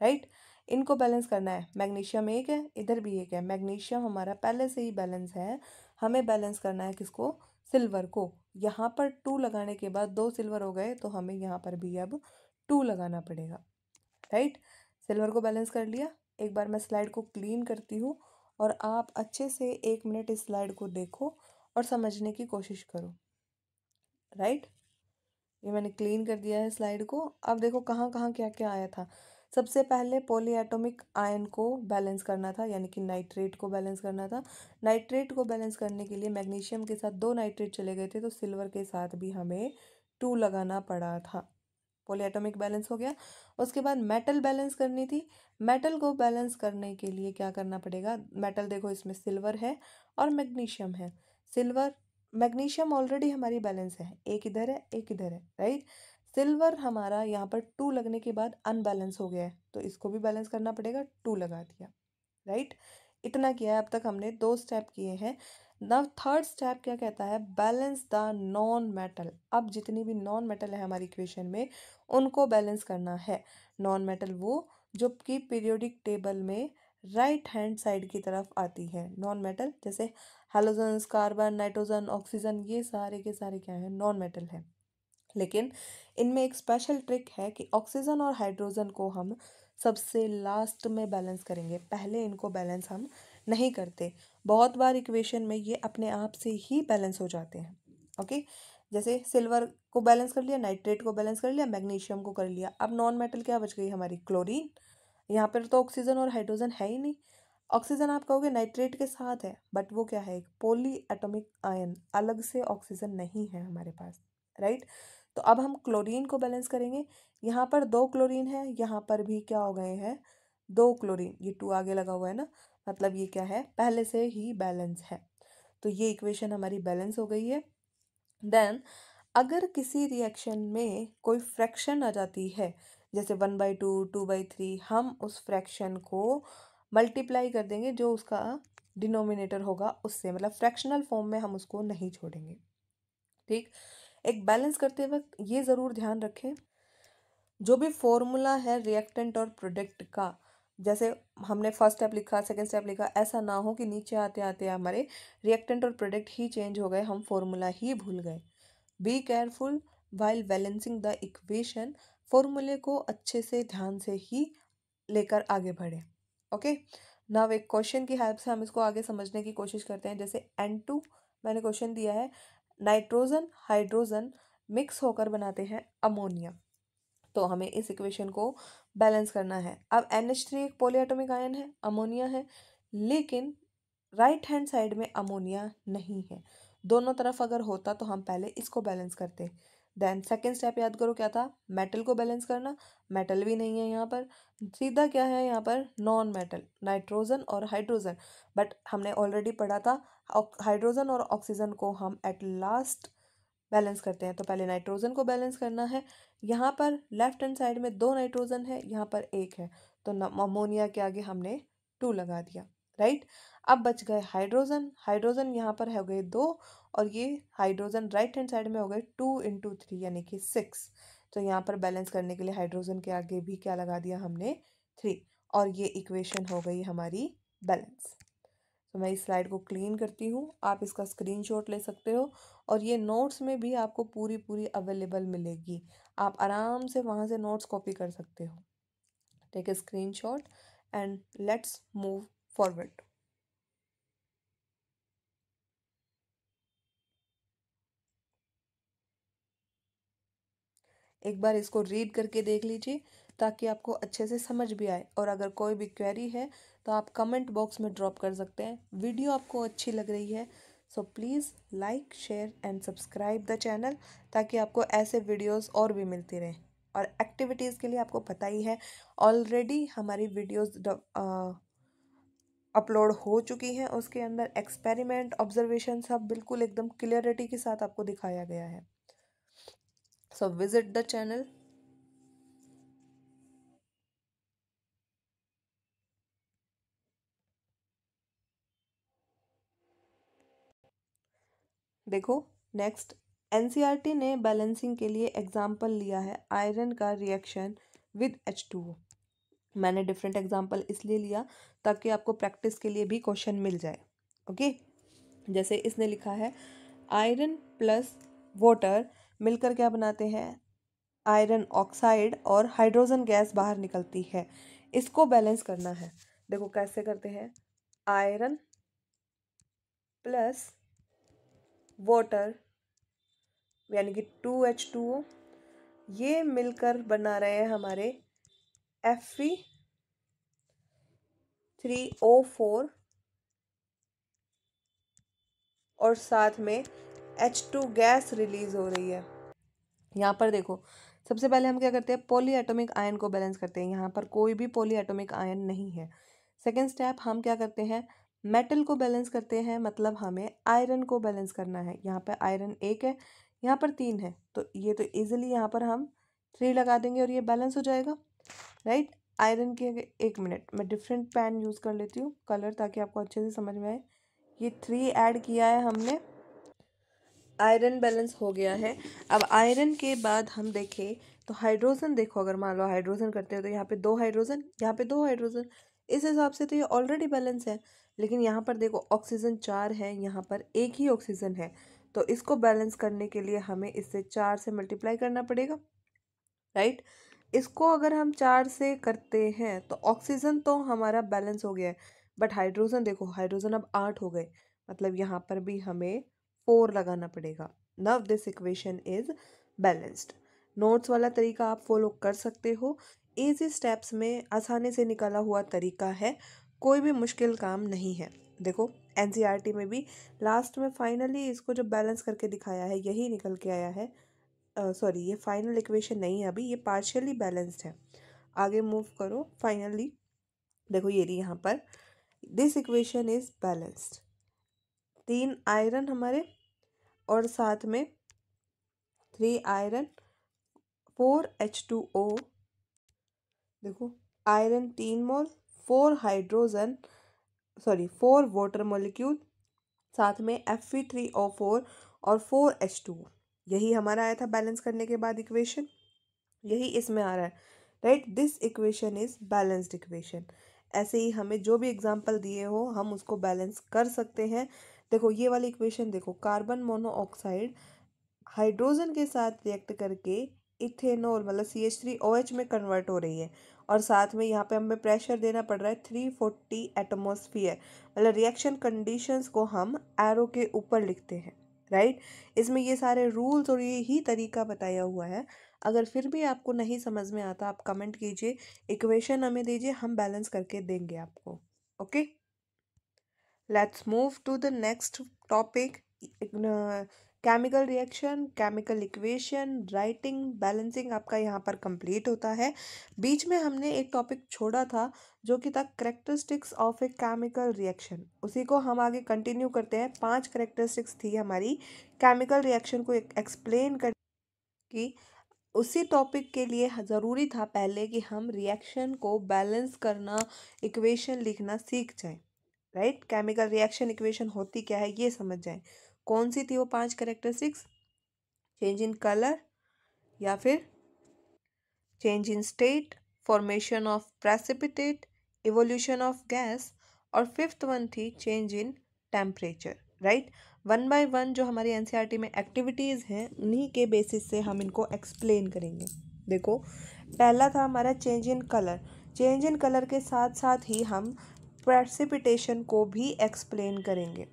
राइट। इनको बैलेंस करना है, मैग्नीशियम 1 है, इधर भी 1 है, मैग्नीशियम हमारा पहले से ही बैलेंस है, हमें बैलेंस करना है किसको, सिल्वर को। यहाँ पर 2 लगाने के बाद 2 सिल्वर हो गए तो हमें यहाँ पर भी अब 2 लगाना पड़ेगा, राइट। सिल्वर को बैलेंस कर लिया। एक बार मैं स्लाइड को क्लीन करती हूँ और आप अच्छे से 1 मिनट इस स्लाइड को देखो और समझने की कोशिश करो, राइट। ये मैंने क्लीन कर दिया है स्लाइड को। अब देखो कहाँ कहाँ क्या क्या आया था। सबसे पहले पॉली एटॉमिक आयन को बैलेंस करना था, यानी कि नाइट्रेट को बैलेंस करना था। नाइट्रेट को बैलेंस करने के लिए मैग्नीशियम के साथ 2 नाइट्रेट चले गए थे, तो सिल्वर के साथ भी हमें 2 लगाना पड़ा था। पॉली एटॉमिक बैलेंस हो गया। उसके बाद मेटल बैलेंस करनी थी। मेटल को बैलेंस करने के लिए क्या करना पड़ेगा, मेटल देखो इसमें सिल्वर है और मैग्नीशियम है। सिल्वर, मैग्नीशियम ऑलरेडी हमारी बैलेंस है, एक इधर है एक इधर है, राइट। सिल्वर हमारा यहाँ पर 2 लगने के बाद अनबैलेंस हो गया है, तो इसको भी बैलेंस करना पड़ेगा, 2 लगा दिया, राइट। इतना किया है, अब तक हमने 2 स्टेप किए हैं। नाउ थर्ड स्टेप क्या कहता है, बैलेंस द नॉन मेटल। अब जितनी भी नॉन मेटल है हमारी इक्वेशन में उनको बैलेंस करना है। नॉन मेटल वो जो कि पीरियोडिक टेबल में राइट हैंड साइड की तरफ आती है। नॉन मेटल जैसे हेलोजन, कार्बन, नाइट्रोजन, ऑक्सीजन, ये सारे के सारे क्या है, नॉन मेटल है। लेकिन इनमें एक स्पेशल ट्रिक है कि ऑक्सीजन और हाइड्रोजन को हम सबसे लास्ट में बैलेंस करेंगे, पहले इनको बैलेंस हम नहीं करते। बहुत बार इक्वेशन में ये अपने आप से ही बैलेंस हो जाते हैं। ओके, जैसे सिल्वर को बैलेंस कर लिया, नाइट्रेट को बैलेंस कर लिया, मैग्नीशियम को कर लिया। अब नॉन मेटल क्या बच गई हमारी, क्लोरीन। यहाँ पर तो ऑक्सीजन और हाइड्रोजन है ही नहीं। ऑक्सीजन आप कहोगे नाइट्रेट के साथ है, बट वो क्या है, एक पॉली एटॉमिक आयन, अलग से ऑक्सीजन नहीं है हमारे पास, राइट। तो अब हम क्लोरीन को बैलेंस करेंगे। यहाँ पर 2 क्लोरीन है, यहाँ पर भी क्या हो गए हैं, 2 क्लोरीन, ये 2 आगे लगा हुआ है ना, मतलब ये क्या है, पहले से ही बैलेंस है। तो ये इक्वेशन हमारी बैलेंस हो गई है। देन अगर किसी रिएक्शन में कोई फ्रैक्शन आ जाती है, जैसे 1/2, 2/3, हम उस फ्रैक्शन को मल्टीप्लाई कर देंगे जो उसका डिनोमिनेटर होगा उससे, मतलब फ्रैक्शनल फॉर्म में हम उसको नहीं छोड़ेंगे। ठीक, एक बैलेंस करते वक्त ये ज़रूर ध्यान रखें, जो भी फॉर्मूला है रिएक्टेंट और प्रोडक्ट का, जैसे हमने फर्स्ट स्टेप लिखा, सेकंड स्टेप लिखा, ऐसा ना हो कि नीचे आते आते हमारे रिएक्टेंट और प्रोडक्ट ही चेंज हो गए, हम फॉर्मूला ही भूल गए। Be careful while balancing the equation, फॉर्मूले को अच्छे से ध्यान से ही लेकर आगे बढ़े। ओके, नाउ एक क्वेश्चन की हेल्प से हम इसको आगे समझने की कोशिश करते हैं। जैसे N2 मैंने क्वेश्चन दिया है, नाइट्रोजन हाइड्रोजन मिक्स होकर बनाते हैं अमोनिया, तो हमें इस इक्वेशन को बैलेंस करना है। अब NH3 एक पॉलीएटॉमिक आयन है, अमोनिया है, लेकिन राइट हैंड साइड में अमोनिया नहीं है। दोनों तरफ अगर होता तो हम पहले इसको बैलेंस करते। देन सेकेंड स्टेप याद करो क्या था, मेटल को बैलेंस करना, मेटल भी नहीं है यहाँ पर। सीधा क्या है यहाँ पर, नॉन मेटल, नाइट्रोजन और हाइड्रोजन। बट हमने ऑलरेडी पढ़ा था हाइड्रोजन और ऑक्सीजन को हम एट लास्ट बैलेंस करते हैं, तो पहले नाइट्रोजन को बैलेंस करना है। यहाँ पर लेफ्ट हैंड साइड में 2 नाइट्रोजन है, यहाँ पर 1 है, तो अमोनिया के आगे हमने 2 लगा दिया, राइट। अब बच गए हाइड्रोजन, हाइड्रोजन यहाँ पर हो गए 2, और ये हाइड्रोजन राइट हैंड साइड में हो गए 2 × 3 यानी कि 6। तो यहाँ पर बैलेंस करने के लिए हाइड्रोजन के आगे भी क्या लगा दिया हमने, 3, और ये इक्वेशन हो गई हमारी बैलेंस। तो मैं इस स्लाइड को क्लीन करती हूँ, आप इसका स्क्रीनशॉट ले सकते हो, और ये नोट्स में भी आपको पूरी पूरी अवेलेबल मिलेगी, आप आराम से वहाँ से नोट्स कॉपी कर सकते हो। Take a screenshot and let's move forward. एक बार इसको रीड करके देख लीजिए ताकि आपको अच्छे से समझ भी आए, और अगर कोई भी क्वेरी है तो आप कमेंट बॉक्स में ड्रॉप कर सकते हैं। वीडियो आपको अच्छी लग रही है so please like, share and subscribe the channel, ताकि आपको ऐसे वीडियोस और भी मिलती रहें। और एक्टिविटीज़ के लिए आपको पता ही है, ऑलरेडी हमारी वीडियोस अपलोड हो चुकी हैं, उसके अंदर एक्सपेरिमेंट, ऑब्जर्वेशन सब बिल्कुल एकदम क्लियरिटी के साथ आपको दिखाया गया है। So visit the channel. देखो नेक्स्ट, एनसीईआरटी ने बैलेंसिंग के लिए एग्जाम्पल लिया है आयरन का रिएक्शन विद H2O। मैंने डिफरेंट एग्जाम्पल इसलिए लिया ताकि आपको प्रैक्टिस के लिए भी क्वेश्चन मिल जाए। ओके, जैसे इसने लिखा है आयरन प्लस वाटर मिलकर क्या बनाते हैं, आयरन ऑक्साइड, और हाइड्रोजन गैस बाहर निकलती है, इसको बैलेंस करना है। देखो कैसे करते हैं, आयरन प्लस वाटर यानी कि 2H2O, ये मिलकर बना रहे हैं हमारे Fe3O4, और साथ में H2 गैस रिलीज हो रही है। यहाँ पर देखो, सबसे पहले हम क्या करते हैं, पॉली एटॉमिक आयन को बैलेंस करते हैं। यहाँ पर कोई भी पॉली एटॉमिक आयन नहीं है। सेकेंड स्टेप हम क्या करते हैं, मेटल को बैलेंस करते हैं, मतलब हमें आयरन को बैलेंस करना है। यहाँ पर आयरन 1 है, यहाँ पर 3 है, तो ये तो इजीली यहाँ पर हम 3 लगा देंगे और ये बैलेंस हो जाएगा, राइट। आयरन के, एक मिनट मैं डिफरेंट पेन यूज़ कर लेती हूँ कलर, ताकि आपको अच्छे से समझ में आए। ये 3 ऐड किया है हमने, आयरन बैलेंस हो गया है। अब आयरन के बाद हम देखें तो हाइड्रोजन, देखो अगर मान लो हाइड्रोजन करते हो तो यहाँ पे 2 हाइड्रोजन, यहाँ पे 2 हाइड्रोजन, इस हिसाब से तो ये ऑलरेडी बैलेंस है। लेकिन यहाँ पर देखो ऑक्सीजन 4 है, यहाँ पर एक ही ऑक्सीजन है, तो इसको बैलेंस करने के लिए हमें इससे 4 से मल्टीप्लाई करना पड़ेगा, राइट। इसको अगर हम 4 से करते हैं तो ऑक्सीजन तो हमारा बैलेंस हो गया है, बट हाइड्रोजन देखो, हाइड्रोजन अब 8 हो गए, मतलब यहाँ पर भी हमें 4 लगाना पड़ेगा। Now this equation is balanced. Notes वाला तरीका आप फॉलो कर सकते हो, इजी स्टेप्स में आसानी से निकाला हुआ तरीका है, कोई भी मुश्किल काम नहीं है। देखो एनसीईआरटी में भी लास्ट में फाइनली इसको जो बैलेंस करके दिखाया है यही निकल के आया है। सॉरी, ये फाइनल इक्वेशन नहीं है अभी, ये पार्शियली बैलेंस्ड है। आगे मूव करो। फाइनली देखो ये रही यहाँ पर, this equation is balanced. 3 iron हमारे और साथ में 3 आयरन 4H2O, देखो आयरन 3 मोल, 4 हाइड्रोजन, सॉरी 4 वाटर मॉलिक्यूल, साथ में Fe3O4 और 4H2O। यही हमारा आया था बैलेंस करने के बाद इक्वेशन, यही इसमें आ रहा है, right. This equation is balanced equation. ऐसे ही हमें जो भी एग्जांपल दिए हो हम उसको बैलेंस कर सकते हैं। देखो ये वाली इक्वेशन देखो, कार्बन मोनोऑक्साइड हाइड्रोजन के साथ रिएक्ट करके इथेनॉल मतलब CH3OH में कन्वर्ट हो रही है, और साथ में यहाँ पे हमें प्रेशर देना पड़ रहा है 340 एटमॉस्फेयर, मतलब रिएक्शन कंडीशंस को हम एरो के ऊपर लिखते हैं, राइट। इसमें ये सारे रूल्स और ये ही तरीका बताया हुआ है। अगर फिर भी आपको नहीं समझ में आता आप कमेंट कीजिए, इक्वेशन हमें दीजिए, हम बैलेंस करके देंगे आपको। Okay, let's move to the next topic. Chemical reaction, chemical equation, writing, balancing आपका यहाँ पर कंप्लीट होता है। बीच में हमने एक टॉपिक छोड़ा था जो कि था characteristics of A chemical reaction, उसी को हम आगे कंटिन्यू करते हैं। 5 करेक्टरिस्टिक्स थी हमारी केमिकल रिएक्शन को एक्सप्लेन कर की। उसी टॉपिक के लिए ज़रूरी था पहले कि हम रिएक्शन को बैलेंस करना, इक्वेशन लिखना सीख जाएं, राइट। केमिकल रिएक्शन इक्वेशन होती क्या है ये समझ जाएं। कौन सी थी वो 5 करेक्टरिस्टिक्स? चेंज इन कलर, या फिर change in state, formation of precipitate, evolution of gas, और फिफ्थ वन थी change in temperature, right. One by one जो हमारी एनसीईआरटी में एक्टिविटीज़ हैं उन्हीं के बेसिस से हम इनको एक्सप्लेन करेंगे। देखो पहला था हमारा change in colour. Change in colour के साथ साथ ही हम प्रेसिपिटेशन को भी एक्सप्लेन करेंगे।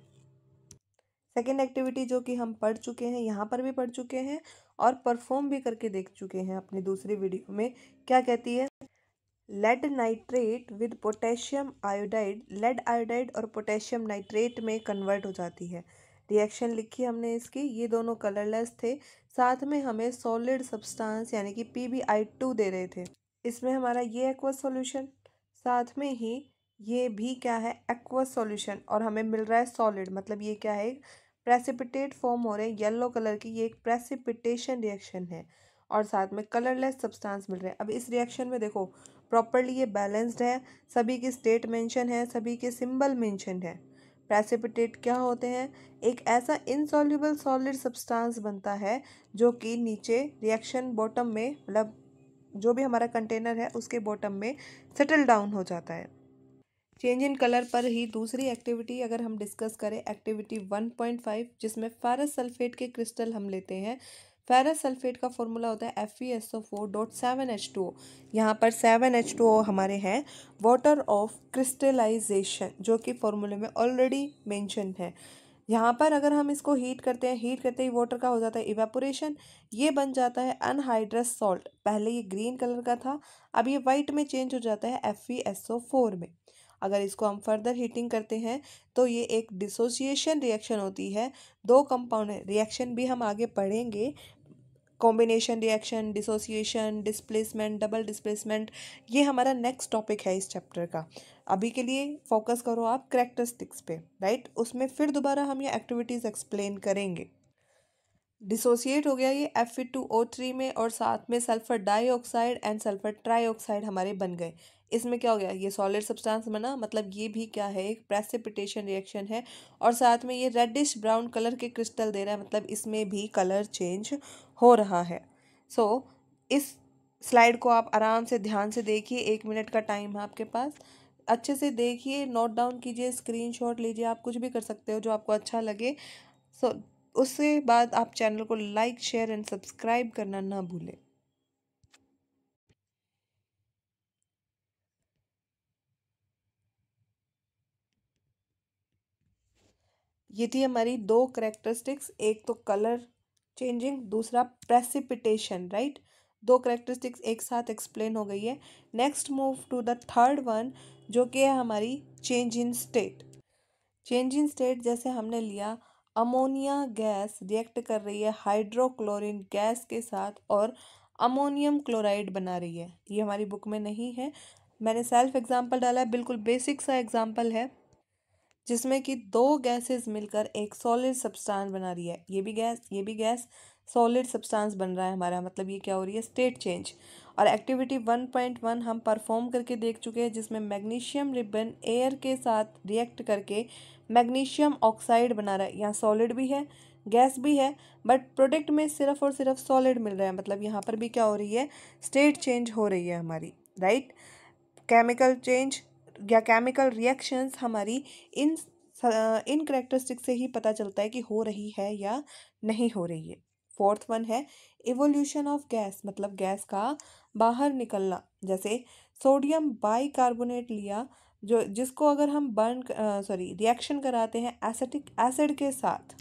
सेकेंड एक्टिविटी जो कि हम पढ़ चुके हैं, यहाँ पर भी पढ़ चुके हैं और परफॉर्म भी करके देख चुके हैं अपनी दूसरी वीडियो में, क्या कहती है? Lead nitrate with potassium iodide, lead iodide और पोटेशियम नाइट्रेट में कन्वर्ट हो जाती है। रिएक्शन लिखी हमने इसकी, ये दोनों कलरलेस थे, साथ में हमें सॉलिड सब्सटेंस यानी कि PbI2 दे रहे थे। इसमें हमारा ये एक्वस सॉल्यूशन, साथ में ही ये भी क्या है, एक्वस सॉल्यूशन, और हमें मिल रहा है सॉलिड, मतलब ये क्या है, प्रेसिपिटेट फॉर्म हो रहे हैं येलो कलर की, ये एक प्रेसिपिटेशन रिएक्शन है, और साथ में कलरलेस सब्सटेंस मिल रहे हैं। अब इस रिएक्शन में देखो प्रॉपरली ये बैलेंस्ड है, सभी की स्टेट मेंशन है, सभी के सिंबल मेंशन है। प्रेसिपिटेट क्या होते हैं? एक ऐसा इनसॉल्युबल सॉलिड सब्सटेंस बनता है जो कि नीचे रिएक्शन बॉटम में, मतलब जो भी हमारा कंटेनर है उसके बॉटम में सेटल डाउन हो जाता है। चेंज इन कलर पर ही दूसरी एक्टिविटी अगर हम डिस्कस करें, एक्टिविटी 1.5, जिसमें फेरस सल्फेट के क्रिस्टल हम लेते हैं। फेरस सल्फेट का फॉर्मूला होता है FeSO4.7H2O। यहाँ पर 7H2O हमारे हैं वाटर ऑफ क्रिस्टलाइजेशन, जो कि फॉर्मूले में ऑलरेडी मेंशन है। यहाँ पर अगर हम इसको हीट करते हैं, हीट करते ही वाटर का हो जाता है इवेपोरेशन, ये बन जाता है अनहाइड्रस सॉल्ट। पहले ये ग्रीन कलर का था, अब ये वाइट में चेंज हो जाता है FeSO4 में। अगर इसको हम फर्दर हीटिंग करते हैं तो ये एक डिसोसिएशन रिएक्शन होती है। दो कंपाउंड रिएक्शन भी हम आगे पढ़ेंगे, combination reaction, dissociation, displacement, double displacement, ये हमारा नेक्स्ट टॉपिक है इस चैप्टर का। अभी के लिए फोकस करो आप करेक्टरिस्टिक्स पे, राइट। उसमें फिर दोबारा हम ये एक्टिविटीज़ एक्सप्लेन करेंगे। डिसोसिएट हो गया ये Fe2O3 में, और साथ में sulphur dioxide and sulphur trioxide हमारे बन गए। इसमें क्या हो गया, ये सॉलिड सब्सटेंस बना, मतलब ये भी क्या है, एक प्रेसिपिटेशन रिएक्शन है। और साथ में ये रेडिश ब्राउन कलर के क्रिस्टल दे रहा है, मतलब इसमें भी कलर चेंज हो रहा है। सो इस स्लाइड को आप आराम से ध्यान से देखिए, 1 मिनट का टाइम है आपके पास, अच्छे से देखिए, नोट डाउन कीजिए, स्क्रीनशॉट लीजिए, आप कुछ भी कर सकते हो जो आपको अच्छा लगे। सो उसके बाद आप चैनल को लाइक शेयर एंड सब्सक्राइब करना ना भूलें। ये थी हमारी दो करेक्टरिस्टिक्स, एक तो कलर चेंजिंग, दूसरा प्रेसिपिटेशन, राइट। दो करेक्टरिस्टिक्स एक साथ एक्सप्लेन हो गई है। Next move to the third one, जो कि है हमारी change in state. Change in state जैसे हमने लिया, अमोनिया गैस रिएक्ट कर रही है हाइड्रोक्लोरिन गैस के साथ और अमोनियम क्लोराइड बना रही है। ये हमारी बुक में नहीं है, मैंने सेल्फ एग्जांपल डाला है, बिल्कुल बेसिक सा एग्जांपल है, जिसमें कि दो गैसेस मिलकर एक सॉलिड सब्सटेंस बना रही है। ये भी गैस सॉलिड सब्सटेंस बन रहा है हमारा, मतलब ये क्या हो रही है, स्टेट चेंज। और एक्टिविटी 1.1 हम परफॉर्म करके देख चुके हैं, जिसमें मैग्नीशियम रिबन एयर के साथ रिएक्ट करके मैग्नीशियम ऑक्साइड बना रहा है। यहाँ सॉलिड भी है, गैस भी है, बट प्रोडक्ट में सिर्फ और सिर्फ सॉलिड मिल रहा है, मतलब यहाँ पर भी क्या हो रही है, स्टेट चेंज हो रही है हमारी, राइट। केमिकल चेंज या केमिकल रिएक्शंस हमारी इन इन करेक्टरिस्टिक से ही पता चलता है कि हो रही है या नहीं हो रही है। फोर्थ वन है इवोल्यूशन ऑफ गैस, मतलब गैस का बाहर निकलना। जैसे सोडियम बाइकार्बोनेट लिया, जो जिसको अगर हम रिएक्शन कराते हैं एसिटिक एसिड के साथ,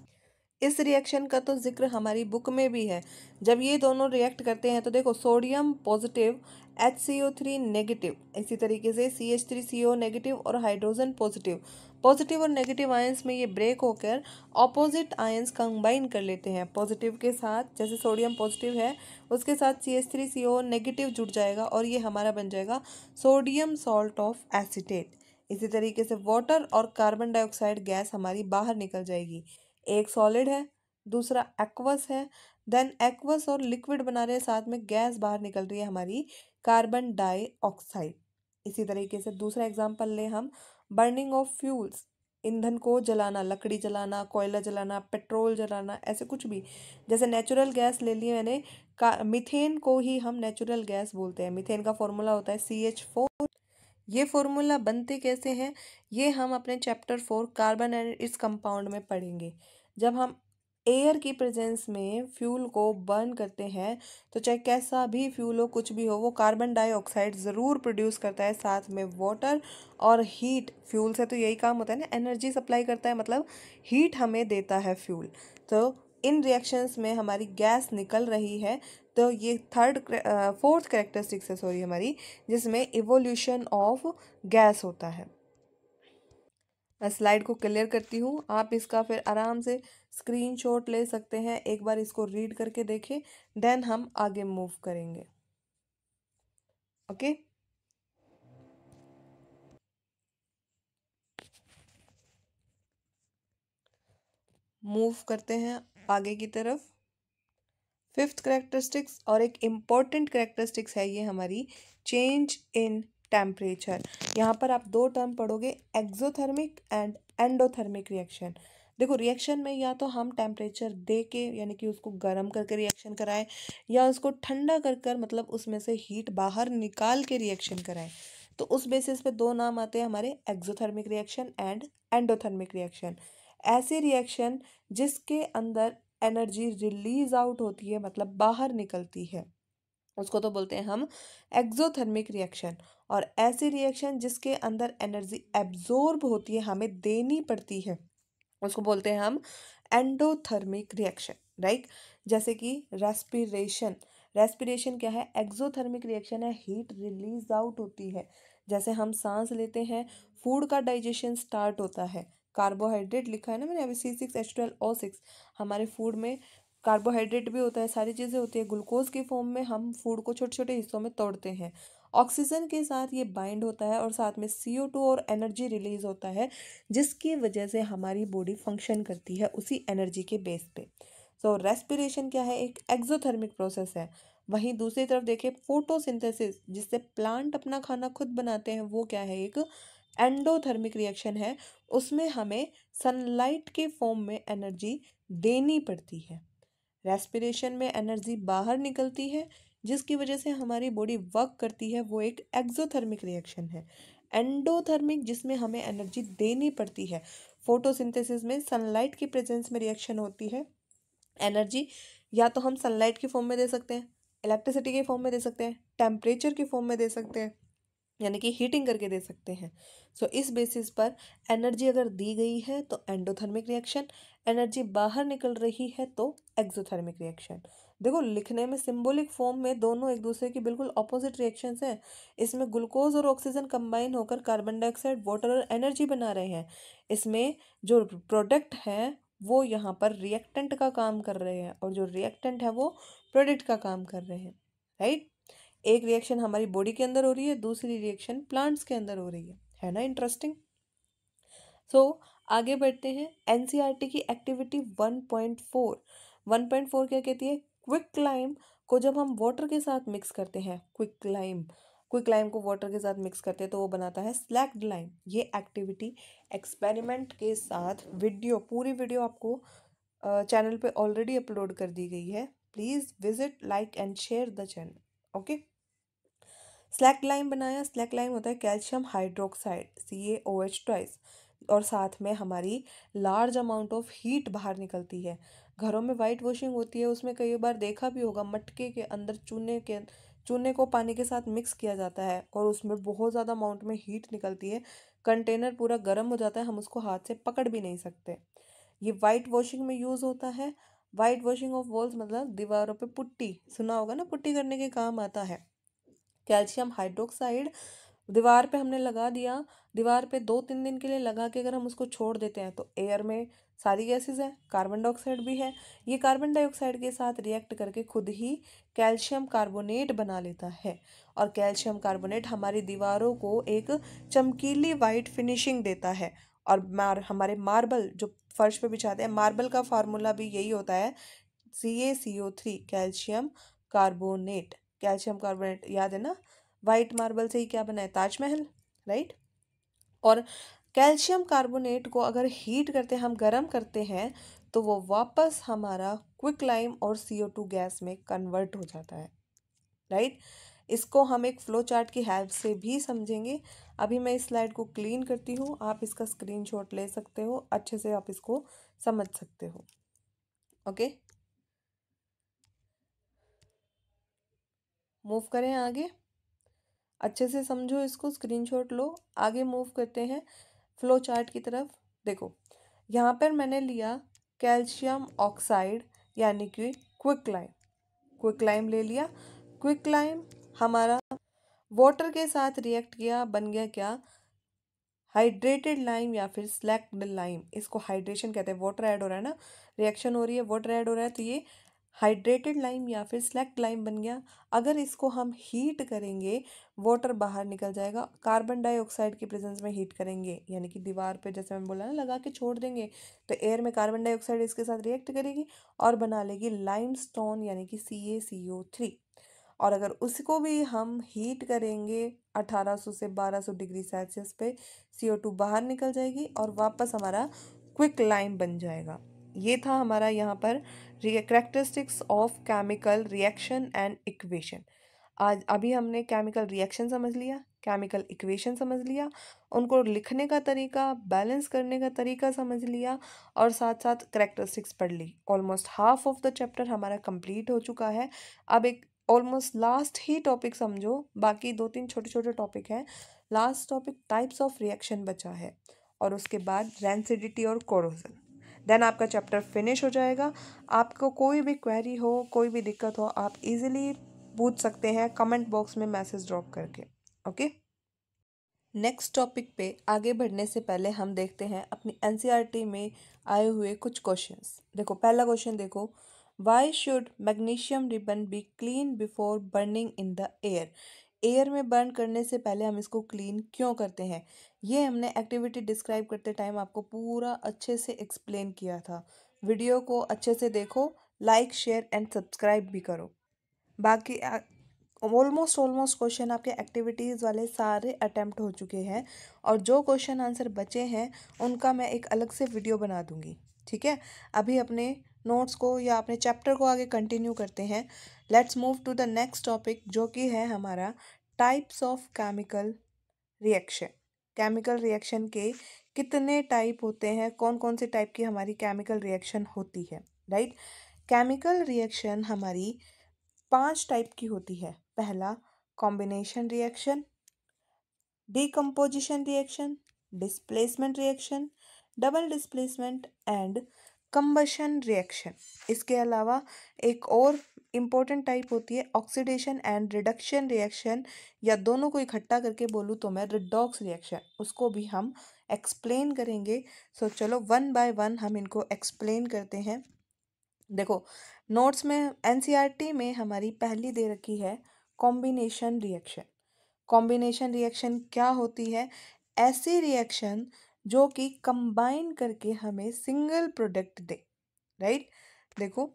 इस रिएक्शन का तो जिक्र हमारी बुक में भी है। जब ये दोनों रिएक्ट करते हैं तो देखो, सोडियम पॉजिटिव HCO3 नेगेटिव, इसी तरीके से CH3CO नेगेटिव और हाइड्रोजन पॉजिटिव, पॉजिटिव और नेगेटिव आयंस में ये ब्रेक होकर ऑपोजिट आयंस कंबाइन कर लेते हैं पॉजिटिव के साथ। जैसे सोडियम पॉजिटिव है, उसके साथ CH3CO नेगेटिव जुड़ जाएगा और ये हमारा बन जाएगा सोडियम सॉल्ट ऑफ एसीटेट। इसी तरीके से वाटर और कार्बन डाइऑक्साइड गैस हमारी बाहर निकल जाएगी। एक सॉलिड है, दूसरा एक्वस है, देन एक्वस और लिक्विड बना रहे हैं, साथ में गैस बाहर निकल रही है हमारी कार्बन डाइऑक्साइड। इसी तरीके से दूसरा एग्जांपल ले हम, बर्निंग ऑफ फ्यूल्स, ईंधन को जलाना, लकड़ी जलाना, कोयला जलाना, पेट्रोल जलाना, ऐसे कुछ भी। जैसे नेचुरल गैस ले ली मैंने, मीथेन को ही हम नेचुरल गैस बोलते हैं। मीथेन का फॉर्मूला होता है CH4। ये फॉर्मूला बनते कैसे हैं, ये हम अपने chapter 4 carbon and its compound में पढ़ेंगे। जब हम एयर की प्रेजेंस में फ्यूल को बर्न करते हैं, तो चाहे कैसा भी फ्यूल हो, कुछ भी हो, वो कार्बन डाइऑक्साइड ज़रूर प्रोड्यूस करता है, साथ में वाटर और हीट। फ्यूल से तो यही काम होता है ना, एनर्जी सप्लाई करता है, मतलब हीट हमें देता है फ्यूल। तो इन रिएक्शंस में हमारी गैस निकल रही है, तो ये फोर्थ करेक्टरिस्टिक्स है, सॉरी, हमारी, जिसमें इवोल्यूशन ऑफ गैस होता है। मैं स्लाइड को क्लियर करती हूँ, आप इसका फिर आराम से स्क्रीनशॉट ले सकते हैं, एक बार इसको रीड करके देखें, देन हम आगे मूव करेंगे। ओके, मूव करते हैं आगे की तरफ। फिफ्थ करेक्टरिस्टिक्स, और एक इम्पॉर्टेंट करेक्टरिस्टिक्स है ये हमारी, चेंज इन टेम्परेचर। यहाँ पर आप दो टर्म पढ़ोगे, एक्सोथर्मिक एंड एंडोथर्मिक रिएक्शन। देखो, रिएक्शन में या तो हम टेम्परेचर दे के, यानी कि उसको गर्म करके रिएक्शन कराएं, या उसको ठंडा कर कर, मतलब उसमें से हीट बाहर निकाल के रिएक्शन कराएं। तो उस बेसिस पे दो नाम आते हैं हमारे, exothermic reaction and endothermic reaction. ऐसे रिएक्शन जिसके अंदर एनर्जी रिलीज आउट होती है, मतलब बाहर निकलती है, उसको तो बोलते हैं हम एक्सोथर्मिक रिएक्शन। और ऐसी रिएक्शन जिसके अंदर एनर्जी एब्जॉर्ब होती है, हमें देनी पड़ती है, उसको बोलते हैं हम एंडोथर्मिक रिएक्शन, राइट। जैसे कि रेस्पिरेशन, रेस्पिरेशन क्या है, एक्सोथर्मिक रिएक्शन है, हीट रिलीज आउट होती है। जैसे हम सांस लेते हैं, फूड का डाइजेशन स्टार्ट होता है, कार्बोहाइड्रेट लिखा है ना मैंने अभी, C6H12O6, हमारे फूड में कार्बोहाइड्रेट भी होता है, सारी चीज़ें होती है, ग्लूकोज की फॉर्म में हम फूड को छोटे छोटे हिस्सों में तोड़ते हैं, ऑक्सीजन के साथ ये बाइंड होता है, और साथ में CO2 और एनर्जी रिलीज होता है, जिसकी वजह से हमारी बॉडी फंक्शन करती है उसी एनर्जी के बेस पे। सो रेस्पिरेशन क्या है, एक एक्सोथर्मिक प्रोसेस है। वहीं दूसरी तरफ देखें फोटोसिंथेसिस, जिससे प्लांट अपना खाना खुद बनाते हैं, वो क्या है, एक एंडोथर्मिक रिएक्शन है। उसमें हमें सनलाइट के फॉर्म में एनर्जी देनी पड़ती है। रेस्पिरेशन में एनर्जी बाहर निकलती है, जिसकी वजह से हमारी बॉडी वर्क करती है, वो एक एक्सोथर्मिक रिएक्शन है। एंडोथर्मिक, जिसमें हमें एनर्जी देनी पड़ती है। फोटोसिंथेसिस में सनलाइट की प्रेजेंस में रिएक्शन होती है। एनर्जी या तो हम सनलाइट की फॉर्म में दे सकते हैं, इलेक्ट्रिसिटी के फॉर्म में दे सकते हैं, टेम्परेचर की फॉर्म में दे सकते हैं, यानी कि हीटिंग करके दे सकते हैं। सो इस बेसिस पर एनर्जी अगर दी गई है तो एंडोथर्मिक रिएक्शन, एनर्जी बाहर निकल रही है तो एक्सोथर्मिक रिएक्शन। देखो लिखने में सिंबॉलिक फॉर्म में दोनों एक दूसरे की बिल्कुल ऑपोजिट रिएक्शंस हैं। इसमें ग्लूकोज और ऑक्सीजन कंबाइन होकर कार्बन डाइऑक्साइड, वाटर और एनर्जी बना रहे हैं। इसमें जो प्रोडक्ट है वो यहाँ पर रिएक्टेंट का काम कर रहे हैं, और जो रिएक्टेंट है वो प्रोडक्ट का काम कर रहे हैं, राइट। एक रिएक्शन हमारी बॉडी के अंदर हो रही है, दूसरी रिएक्शन प्लांट्स के अंदर हो रही है ना इंटरेस्टिंग। सो आगे बढ़ते हैं। एनसीईआरटी की एक्टिविटी 1.4 1.4 क्या कहती है, क्विक क्लाइम को जब हम वाटर के साथ मिक्स करते हैं, क्विक लाइम को वाटर के साथ मिक्स करते हैं तो वो बनाता है स्लैक्ड लाइम। ये एक्टिविटी एक्सपेरिमेंट के साथ वीडियो, पूरी वीडियो आपको चैनल पे ऑलरेडी अपलोड कर दी गई है। Please visit, like and share the channel. Okay, slack lime बनाया। स्लैक लाइम होता है कैल्शियम हाइड्रोक्साइड, CaOH ट्वाइस, और साथ में हमारी लार्ज अमाउंट ऑफ हीट बाहर निकलती है। घरों में वाइट वॉशिंग होती है, उसमें कई बार देखा भी होगा, मटके के अंदर चूने को पानी के साथ मिक्स किया जाता है और उसमें बहुत ज़्यादा अमाउंट में हीट निकलती है। कंटेनर पूरा गर्म हो जाता है, हम उसको हाथ से पकड़ भी नहीं सकते। ये वाइट वॉशिंग में यूज़ होता है। वाइट वॉशिंग ऑफ वॉल्स मतलब दीवारों पे पुट्टी, सुना होगा ना, पुट्टी करने के काम आता है। कैल्शियम हाइड्रोक्साइड दीवार पे हमने लगा दिया, दीवार पे 2-3 दिन के लिए लगा के अगर हम उसको छोड़ देते हैं तो एयर में सारी गैसेस हैं, कार्बन डाइऑक्साइड भी है। ये कार्बन डाइऑक्साइड के साथ रिएक्ट करके खुद ही कैल्शियम कार्बोनेट बना लेता है, और कैल्शियम कार्बोनेट हमारी दीवारों को एक चमकीली वाइट फिनिशिंग देता है। और हमारे मार्बल जो फर्श पे बिछाते हैं, मार्बल का फार्मूला भी यही होता है, CaCO3, calcium carbonate. Calcium carbonate याद है ना, वाइट मार्बल से ही क्या बना है, ताजमहल, राइट। और कैल्शियम कार्बोनेट को अगर हीट करते हैं, हम गर्म करते हैं, तो वो वापस हमारा क्विक लाइम और CO2 गैस में कन्वर्ट हो जाता है, राइट। इसको हम एक फ्लो चार्ट की हेल्प से भी समझेंगे। अभी मैं इस स्लाइड को क्लीन करती हूँ, आप इसका स्क्रीनशॉट ले सकते हो, अच्छे से आप इसको समझ सकते हो। ओके, मूव करें आगे, अच्छे से समझो इसको, स्क्रीनशॉट लो, आगे मूव करते हैं फ्लो चार्ट की तरफ। देखो यहाँ पर मैंने लिया कैल्शियम ऑक्साइड यानी कि क्विक लाइम ले लिया। क्विक लाइम हमारा वाटर के साथ रिएक्ट किया, बन गया क्या, हाइड्रेटेड लाइम या फिर स्लैक्ड लाइम। इसको हाइड्रेशन कहते हैं, वाटर ऐड हो रहा है ना, रिएक्शन हो रही है, वाटर ऐड हो रहा है, तो ये हाइड्रेटेड लाइम या फिर स्लैक्ड लाइम बन गया। अगर इसको हम हीट करेंगे, वाटर बाहर निकल जाएगा। कार्बन डाइऑक्साइड की प्रेजेंस में हीट करेंगे, यानी कि दीवार पे जैसे मैं बोला ना लगा के छोड़ देंगे, तो एयर में कार्बन डाइऑक्साइड इसके साथ रिएक्ट करेगी और बना लेगी लाइमस्टोन यानी कि CaCO3। और अगर उसको भी हम हीट करेंगे 1800 से 1200 डिग्री सेल्सियस पे, CO2 बाहर निकल जाएगी और वापस हमारा क्विक लाइम बन जाएगा। ये था हमारा यहाँ पर characteristics of chemical reaction and equation. आज अभी हमने केमिकल रिएक्शन समझ लिया, केमिकल इक्वेशन समझ लिया, उनको लिखने का तरीका, बैलेंस करने का तरीका समझ लिया, और साथ साथ कैरेक्टरिस्टिक्स पढ़ ली। Almost half of the chapter हमारा कंप्लीट हो चुका है। अब एक ऑलमोस्ट लास्ट ही टॉपिक समझो, बाकी 2-3 छोटे छोटे टॉपिक हैं। Last topic types of reaction बचा है, और उसके बाद रैंसिडिटी और कोरोजन, देन आपका चैप्टर फिनिश हो जाएगा। आपको कोई भी क्वेरी हो, कोई भी दिक्कत हो, आप इजीली पूछ सकते हैं कमेंट बॉक्स में मैसेज ड्रॉप करके। ओके, नेक्स्ट टॉपिक पे आगे बढ़ने से पहले हम देखते हैं अपनी एनसीईआरटी में आए हुए कुछ क्वेश्चंस। देखो पहला क्वेश्चन देखो, why should magnesium ribbon be clean before burning in the air. Air में बर्न करने से पहले हम इसको क्लीन क्यों करते हैं। ये हमने एक्टिविटी डिस्क्राइब करते टाइम आपको पूरा अच्छे से एक्सप्लेन किया था। वीडियो को अच्छे से देखो, लाइक शेयर एंड सब्सक्राइब भी करो। बाकी ऑलमोस्ट क्वेश्चन आपके एक्टिविटीज़ वाले सारे अटेम्प्ट हो चुके हैं, और जो क्वेश्चन आंसर बचे हैं उनका मैं एक अलग से वीडियो बना दूंगी। ठीक है, अभी अपने नोट्स को या अपने चैप्टर को आगे कंटिन्यू करते हैं। Let's move to the next topic, जो कि है हमारा types of chemical reaction. Chemical reaction के कितने टाइप होते हैं, कौन कौन से टाइप की हमारी केमिकल रिएक्शन होती है, राइट। केमिकल रिएक्शन हमारी 5 टाइप की होती है। पहला combination reaction, decomposition reaction, displacement reaction, double displacement and combustion reaction. इसके अलावा एक और इम्पोर्टेंट टाइप होती है ऑक्सीडेशन एंड रिडक्शन रिएक्शन, या दोनों को इकट्ठा करके बोलूँ तो मैं रिडॉक्स रिएक्शन, उसको भी हम एक्सप्लेन करेंगे। सो चलो वन बाय वन हम इनको एक्सप्लेन करते हैं। देखो, नोट्स में एनसीईआरटी में हमारी पहली दे रखी है कॉम्बिनेशन रिएक्शन। कॉम्बिनेशन रिएक्शन क्या होती है? ऐसी रिएक्शन जो कि कंबाइन करके हमें सिंगल प्रोडक्ट दे, राइट। देखो,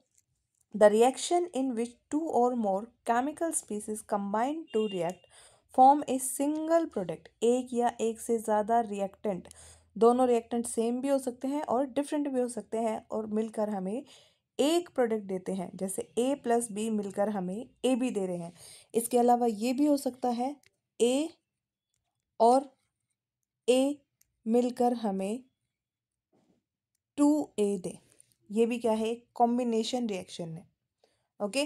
the reaction in which two or more chemical species combine to react form a single product. एक या एक से ज़्यादा रिएक्टेंट, दोनों रिएक्टेंट सेम भी हो सकते हैं और डिफरेंट भी हो सकते हैं, और मिलकर हमें एक प्रोडक्ट देते हैं। जैसे ए प्लस बी मिलकर हमें ए बी दे रहे हैं। इसके अलावा ये भी हो सकता है ए और ए मिलकर हमें 2A दे। ये भी क्या है? कॉम्बिनेशन रिएक्शन है। ओके,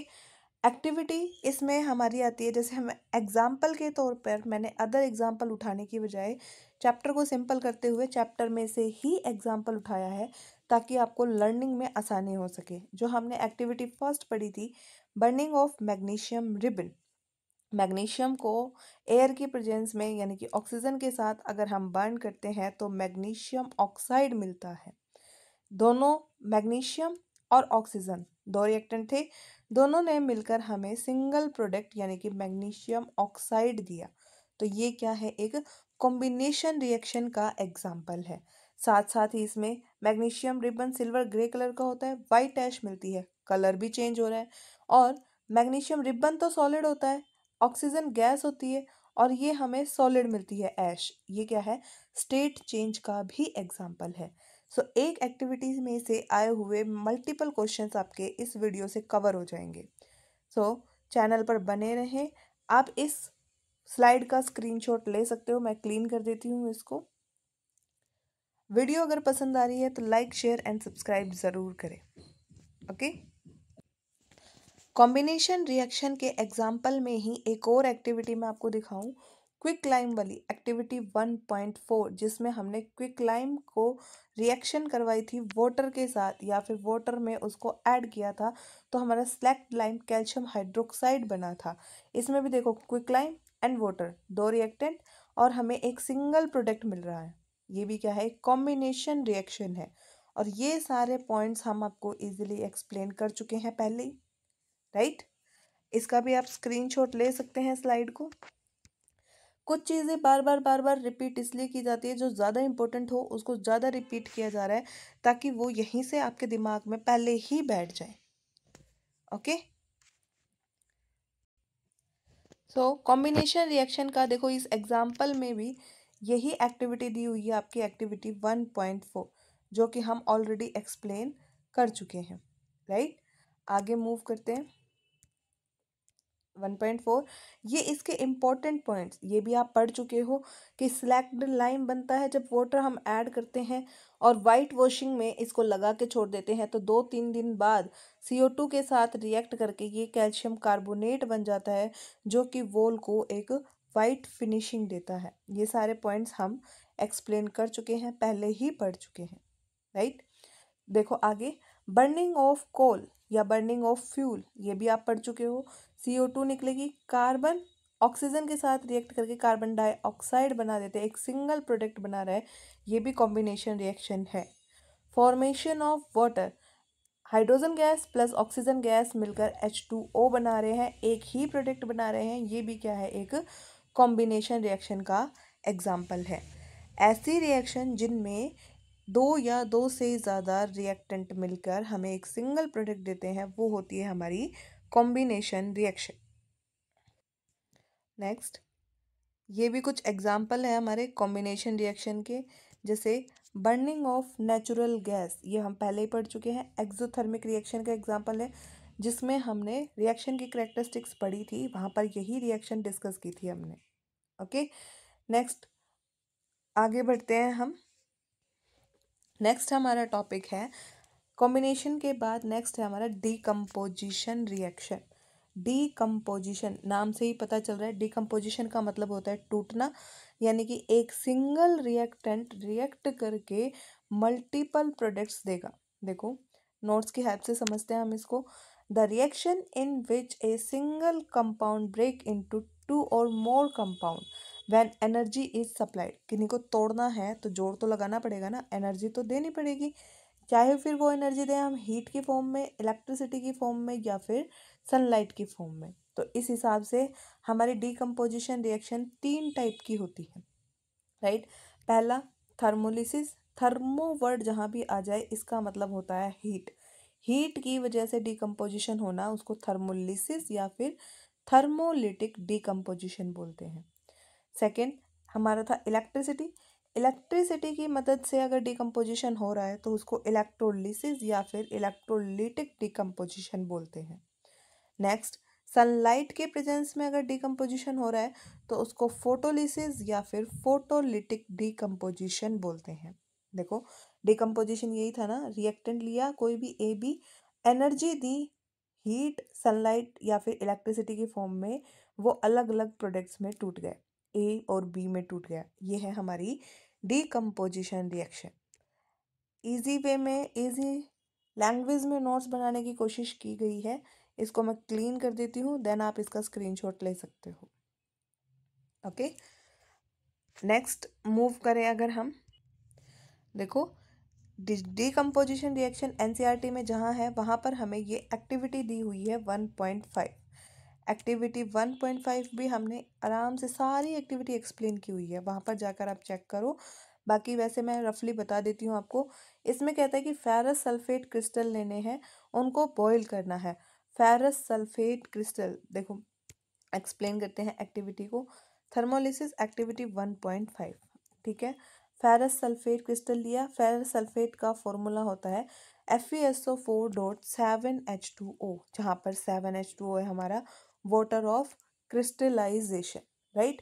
एक्टिविटी इसमें हमारी आती है, जैसे हम एग्जाम्पल के तौर पर मैंने अदर एग्जाम्पल उठाने की बजाय चैप्टर को सिंपल करते हुए चैप्टर में से ही एग्जाम्पल उठाया है, ताकि आपको लर्निंग में आसानी हो सके। जो हमने एक्टिविटी फर्स्ट पढ़ी थी, burning of magnesium ribbon. Magnesium को एयर की प्रेजेंस में यानी कि ऑक्सीजन के साथ अगर हम बर्न करते हैं तो मैग्नीशियम ऑक्साइड मिलता है। दोनों मैग्नीशियम और ऑक्सीजन दो रिएक्टेंट थे, दोनों ने मिलकर हमें सिंगल प्रोडक्ट यानी कि मैग्नीशियम ऑक्साइड दिया। तो ये क्या है? एक कॉम्बिनेशन रिएक्शन का एग्जाम्पल है। साथ साथ ही इसमें magnesium ribbon silver grey colour का होता है, वाइट ऐश मिलती है, कलर भी चेंज हो रहा है। और मैग्नीशियम रिबन तो सॉलिड होता है, ऑक्सीजन गैस होती है, और ये हमें सॉलिड मिलती है ऐश। ये क्या है? स्टेट चेंज का भी एग्जाम्पल है। सो एक एक्टिविटीज में से आए हुए मल्टीपल क्वेश्चंस आपके इस वीडियो से कवर हो जाएंगे। सो चैनल पर बने रहें। आप इस स्लाइड का स्क्रीनशॉट ले सकते हो, मैं क्लीन कर देती हूँ इसको। वीडियो अगर पसंद आ रही है तो लाइक शेयर एंड सब्सक्राइब ज़रूर करें। ओके, कॉम्बिनेशन रिएक्शन के एग्जाम्पल में ही एक और एक्टिविटी मैं आपको दिखाऊं, क्विक लाइम वाली एक्टिविटी 1.4, जिसमें हमने क्विक लाइम को रिएक्शन करवाई थी वाटर के साथ, या फिर वाटर में उसको ऐड किया था तो हमारा स्लैक्ड लाइम कैल्शियम हाइड्रोक्साइड बना था। इसमें भी देखो, क्विक लाइम एंड वाटर दो रिएक्टेंट और हमें एक सिंगल प्रोडक्ट मिल रहा है। ये भी क्या है? कॉम्बिनेशन रिएक्शन है। और ये सारे पॉइंट्स हम आपको इजीली एक्सप्लेन कर चुके हैं पहले ही, राइट। इसका भी आप स्क्रीनशॉट ले सकते हैं स्लाइड को। कुछ चीज़ें बार बार रिपीट इसलिए की जाती है, जो ज़्यादा इंपॉर्टेंट हो उसको ज़्यादा रिपीट किया जा रहा है, ताकि वो यहीं से आपके दिमाग में पहले ही बैठ जाए। ओके, सो कॉम्बिनेशन रिएक्शन का देखो, इस एग्जाम्पल में भी यही एक्टिविटी दी हुई है आपकी, एक्टिविटी 1.4, जो कि हम ऑलरेडी एक्सप्लेन कर चुके हैं, राइट। आगे मूव करते हैं। 1.4, ये इसके इम्पोर्टेंट पॉइंट्स ये भी आप पढ़ चुके हो कि स्लैक्ड लाइम बनता है जब वाटर हम ऐड करते हैं और वाइट वॉशिंग में इसको लगा के छोड़ देते हैं, तो 2-3 दिन बाद CO2 के साथ रिएक्ट करके ये कैल्शियम कार्बोनेट बन जाता है, जो कि वॉल को एक वाइट फिनिशिंग देता है। ये सारे पॉइंट्स हम एक्सप्लेन कर चुके हैं, पहले ही पढ़ चुके हैं, राइट। देखो आगे, बर्निंग ऑफ कोल या बर्निंग ऑफ फ्यूल, ये भी आप पढ़ चुके हो। CO2 निकलेगी, कार्बन ऑक्सीजन के साथ रिएक्ट करके कार्बन डाइऑक्साइड बना देते हैं, एक सिंगल प्रोडक्ट बना रहा है, ये भी कॉम्बिनेशन रिएक्शन है। Formation of water, hydrogen gas plus oxygen gas मिलकर H2O बना रहे हैं, एक ही प्रोडक्ट बना रहे हैं, ये भी क्या है? एक कॉम्बिनेशन रिएक्शन का एग्जाम्पल है। ऐसी रिएक्शन जिनमें दो या दो से ज़्यादा रिएक्टेंट मिलकर हमें एक सिंगल प्रोडक्ट देते हैं, वो होती है हमारी कॉम्बिनेशन रिएक्शन। नेक्स्ट, ये भी कुछ एग्जाम्पल है हमारे कॉम्बिनेशन रिएक्शन के, जैसे बर्निंग ऑफ नेचुरल गैस, ये हम पहले ही पढ़ चुके हैं। एक्सोथर्मिक रिएक्शन का एग्जाम्पल है, जिसमें हमने रिएक्शन की करेक्टरिस्टिक्स पढ़ी थी, वहाँ पर यही रिएक्शन डिस्कस की थी हमने। ओके, नेक्स्ट आगे बढ़ते हैं हम। नेक्स्ट हमारा टॉपिक है कॉम्बिनेशन के बाद नेक्स्ट है हमारा डीकम्पोजिशन रिएक्शन। डीकम्पोजिशन नाम से ही पता चल रहा है, डीकम्पोजिशन का मतलब होता है टूटना, यानी कि एक सिंगल रिएक्टेंट रिएक्ट करके मल्टीपल प्रोडक्ट्स देगा। देखो नोट्स की हेल्प से समझते हैं हम इसको। The reaction in which a single compound break into two or more compound when energy is supplied. किन्हीं को तोड़ना है तो जोर तो लगाना पड़ेगा ना, एनर्जी तो देनी पड़ेगी, चाहे फिर वो एनर्जी दें हम हीट की फॉर्म में, इलेक्ट्रिसिटी की फॉर्म में, या फिर सनलाइट की फॉर्म में। तो इस हिसाब से हमारी डीकम्पोजिशन रिएक्शन 3 टाइप की होती है, राइट। पहला थर्मोलिसिस, थर्मो वर्ड जहाँ भी आ जाए इसका मतलब होता है हीट, हीट की वजह से डीकम्पोजिशन होना उसको थर्मोलिसिस या फिर थर्मोलिटिक डीकम्पोजिशन बोलते हैं। सेकेंड हमारा था इलेक्ट्रिसिटी, इलेक्ट्रिसिटी की मदद से अगर डिकम्पोजिशन हो रहा है तो उसको इलेक्ट्रोलिसिस या फिर इलेक्ट्रोलिटिक डिकम्पोजिशन बोलते हैं। नेक्स्ट, सनलाइट के प्रेजेंस में अगर डिकम्पोजिशन हो रहा है तो उसको फोटोलिसिस या फिर फोटोलिटिक डिकम्पोजिशन बोलते हैं। देखो डिकम्पोजिशन यही था ना, रिएक्टेंट लिया कोई भी ए बी, एनर्जी दी, हीट, सनलाइट या फिर इलेक्ट्रिसिटी की फॉर्म में, वो अलग अलग प्रोडक्ट्स में टूट गए, ए और बी में टूट गया। ये है हमारी डीकम्पोजिशन रिएक्शन। इजी वे में, इजी लैंग्वेज में नोट्स बनाने की कोशिश की गई है, इसको मैं क्लीन कर देती हूँ, देन आप इसका स्क्रीनशॉट ले सकते हो। ओके, नेक्स्ट मूव करें अगर हम, देखो डीकम्पोजिशन रिएक्शन एनसीईआरटी में जहाँ है वहाँ पर हमें ये एक्टिविटी दी हुई है 1.5। एक्टिविटी 1.5 भी हमने आराम से सारी एक्टिविटी एक्सप्लेन की हुई है, वहाँ पर जाकर आप चेक करो। बाकी वैसे मैं रफली बता देती हूँ आपको। इसमें कहता है कि फेरस सल्फेट क्रिस्टल लेने हैं, उनको बॉईल करना है। फेरस सल्फेट क्रिस्टल, देखो एक्सप्लेन करते हैं एक्टिविटी को। थर्मोलिसिस एक्टिविटी 1.5, ठीक है। फेरस सल्फेट क्रिस्टल लिया, फेरस सल्फेट का फॉर्मूला होता है FeSO4.7H2O, जहाँ पर 7H2O है हमारा वाटर ऑफ क्रिस्टलाइजेशन, राइट।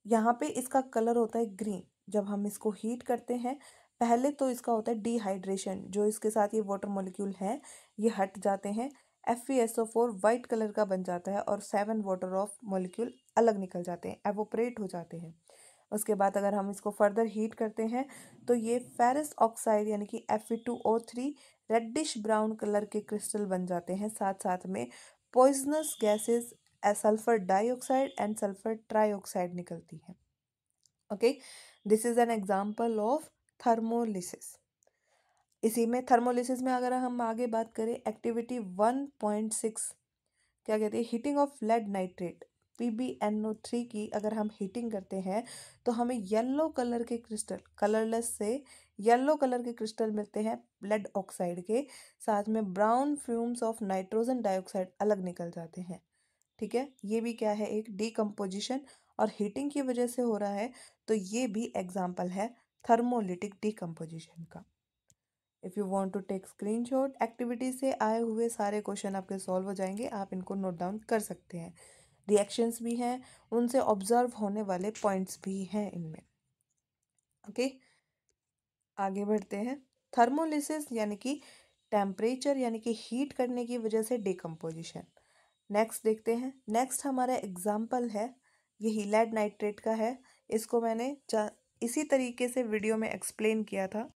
यहाँ पे इसका कलर होता है ग्रीन। जब हम इसको हीट करते हैं पहले तो इसका होता है डिहाइड्रेशन, जो इसके साथ ये वाटर मॉलिक्यूल हैं ये हट जाते हैं, FeSO4 वाइट कलर का बन जाता है और 7 वाटर ऑफ मॉलिक्यूल अलग निकल जाते हैं, एवोपरेट हो जाते हैं। उसके बाद अगर हम इसको फर्दर हीट करते हैं तो ये फेरस ऑक्साइड यानी कि Fe2O3 रेडिश ब्राउन कलर के क्रिस्टल बन जाते हैं। साथ साथ में poisonous gases sulphur dioxide and sulphur trioxide निकलती है। Okay, this is an example of thermolysis. इसी में थर्मोलिसिस में अगर हम आगे बात करें एक्टिविटी 1.6 क्या कहते हैं, heating of lead nitrate PbNO3 की अगर हम हीटिंग करते हैं तो हमें येलो कलर के क्रिस्टल, कलरलेस से येलो कलर के क्रिस्टल मिलते हैं लेड ऑक्साइड के, साथ में brown fumes of nitrogen dioxide अलग निकल जाते हैं, ठीक है। ये भी क्या है, एक डीकम्पोजिशन और हीटिंग की वजह से हो रहा है, तो ये भी एग्जाम्पल है थर्मोलिटिक डीकम्पोजिशन का। If you want to take screenshot, activity से आए हुए सारे क्वेश्चन आपके सॉल्व हो जाएंगे, आप इनको नोट डाउन कर सकते हैं। रिएक्शंस भी हैं, उनसे ऑब्जर्व होने वाले पॉइंट्स भी हैं इनमें। ओके, आगे बढ़ते हैं। थर्मोलिसिस यानी कि टेम्परेचर यानी कि हीट करने की वजह से डिकम्पोजिशन। नेक्स्ट देखते हैं। नेक्स्ट हमारा एग्जाम्पल है, यही लेड नाइट्रेट का है। इसको मैंने इसी तरीके से वीडियो में एक्सप्लेन किया था,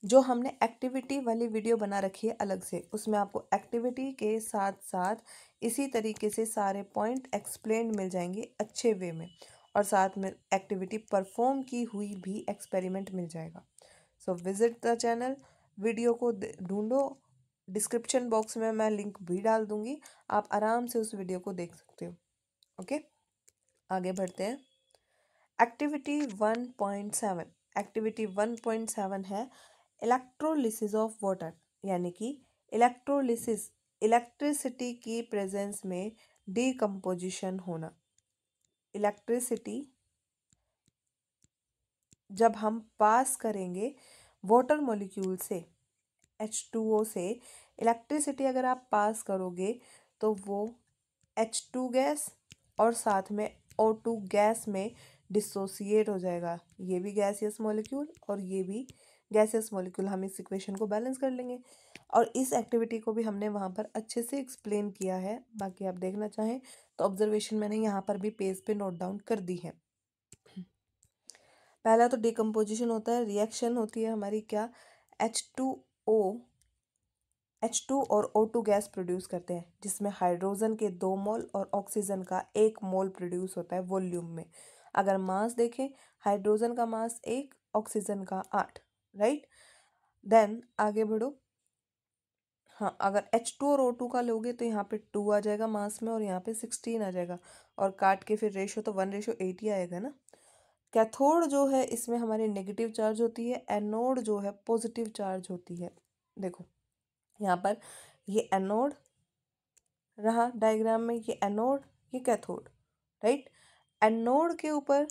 जो हमने एक्टिविटी वाली वीडियो बना रखी है अलग से, उसमें आपको एक्टिविटी के साथ साथ इसी तरीके से सारे पॉइंट एक्सप्लेन मिल जाएंगे अच्छे वे में, और साथ में एक्टिविटी परफॉर्म की हुई भी एक्सपेरिमेंट मिल जाएगा। So visit the channel, video को ढूंढो, डिस्क्रिप्शन बॉक्स में मैं लिंक भी डाल दूंगी, आप आराम से उस वीडियो को देख सकते हो। ओके, आगे बढ़ते हैं। एक्टिविटी 1.7, एक्टिविटी 1.7 है इलेक्ट्रोलिसिस ऑफ वाटर, यानी कि इलेक्ट्रोलिसिस इलेक्ट्रिसिटी की प्रेजेंस में डीकम्पोजिशन होना। इलेक्ट्रिसिटी जब हम पास करेंगे वाटर मॉलिक्यूल से, H2O से इलेक्ट्रिसिटी अगर आप पास करोगे तो वो H2 गैस और साथ में O2 गैस में डिसोसिएट हो जाएगा। ये भी गैसियस मॉलिक्यूल और ये भी गैसियस मॉलिक्यूल। हम इस इक्वेशन को बैलेंस कर लेंगे और इस एक्टिविटी को भी हमने वहाँ पर अच्छे से एक्सप्लेन किया है। बाकी आप देखना चाहें तो ऑब्जर्वेशन मैंने यहाँ पर भी पेज पे नोट डाउन कर दी है। पहला तो डिकम्पोजिशन होता है, रिएक्शन होती है हमारी क्या, H2 और O2 गैस प्रोड्यूस करते हैं जिसमें हाइड्रोजन के 2 मोल और ऑक्सीजन का 1 मोल प्रोड्यूस होता है वॉल्यूम में। अगर मास देखें, हाइड्रोजन का मास 1, ऑक्सीजन का 8, राइट। देन आगे बढ़ो। हाँ, अगर H2 और O2 का लोगे तो यहाँ पे 2 आ जाएगा मास में और यहाँ पे 16 आ जाएगा और काट के फिर रेशो तो 1:80 आएगा ना। कैथोड जो है इसमें हमारी नेगेटिव चार्ज होती है, एनोड जो है पॉजिटिव चार्ज होती है। देखो यहाँ पर ये एनोड रहा डायग्राम में, ये एनोड, ये कैथोड, राइट। एनोड के ऊपर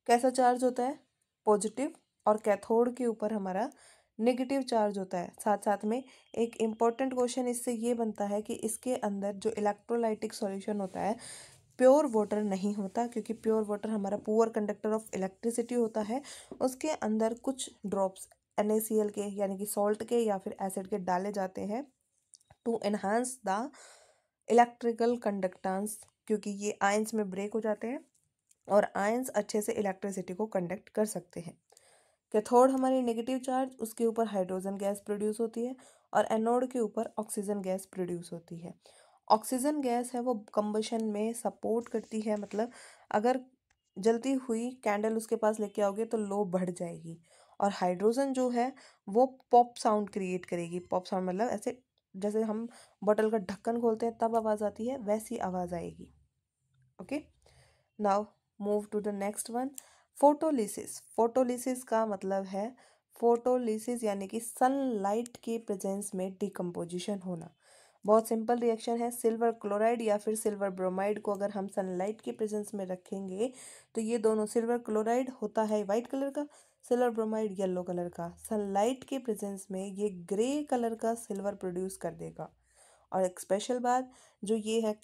कैसा चार्ज होता है, पॉजिटिव, और कैथोड के ऊपर हमारा नेगेटिव चार्ज होता है। साथ साथ में एक इम्पॉर्टेंट क्वेश्चन इससे ये बनता है कि इसके अंदर जो इलेक्ट्रोलाइटिक सॉल्यूशन होता है प्योर वाटर नहीं होता, क्योंकि प्योर वाटर हमारा पुअर कंडक्टर ऑफ इलेक्ट्रिसिटी होता है। उसके अंदर कुछ ड्रॉप्स NaCl के यानी कि सॉल्ट के या फिर एसिड के डाले जाते हैं to enhance the electrical conductance, क्योंकि ये आयंस में ब्रेक हो जाते हैं और आयंस अच्छे से इलेक्ट्रिसिटी को कंडक्ट कर सकते हैं। कैथोड हमारी नेगेटिव चार्ज, उसके ऊपर हाइड्रोजन गैस प्रोड्यूस होती है और एनोड के ऊपर ऑक्सीजन गैस प्रोड्यूस होती है। ऑक्सीजन गैस है वो कंबशन में सपोर्ट करती है, मतलब अगर जलती हुई कैंडल उसके पास लेके आओगे तो लो बढ़ जाएगी। और हाइड्रोजन जो है वो पॉप साउंड क्रिएट करेगी। पॉप साउंड मतलब ऐसे जैसे हम बोतल का ढक्कन खोलते हैं तब आवाज़ आती है, वैसी आवाज़ आएगी। Okay, now move to the next one, photolysis. Photolysis का मतलब है, फोटोलिसिस यानी कि सनलाइट के प्रेजेंस में डिकम्पोजिशन होना। बहुत सिंपल रिएक्शन है। सिल्वर क्लोराइड या फिर सिल्वर ब्रोमाइड को अगर हम सनलाइट के प्रेजेंस में रखेंगे तो ये दोनों, सिल्वर क्लोराइड होता है वाइट कलर का, सिल्वर ब्रोमाइड येलो कलर का। सनलाइट के प्रेजेंस में ये ग्रे कलर का सिल्वर प्रोड्यूस कर देगा। और एक स्पेशल बात जो ये है,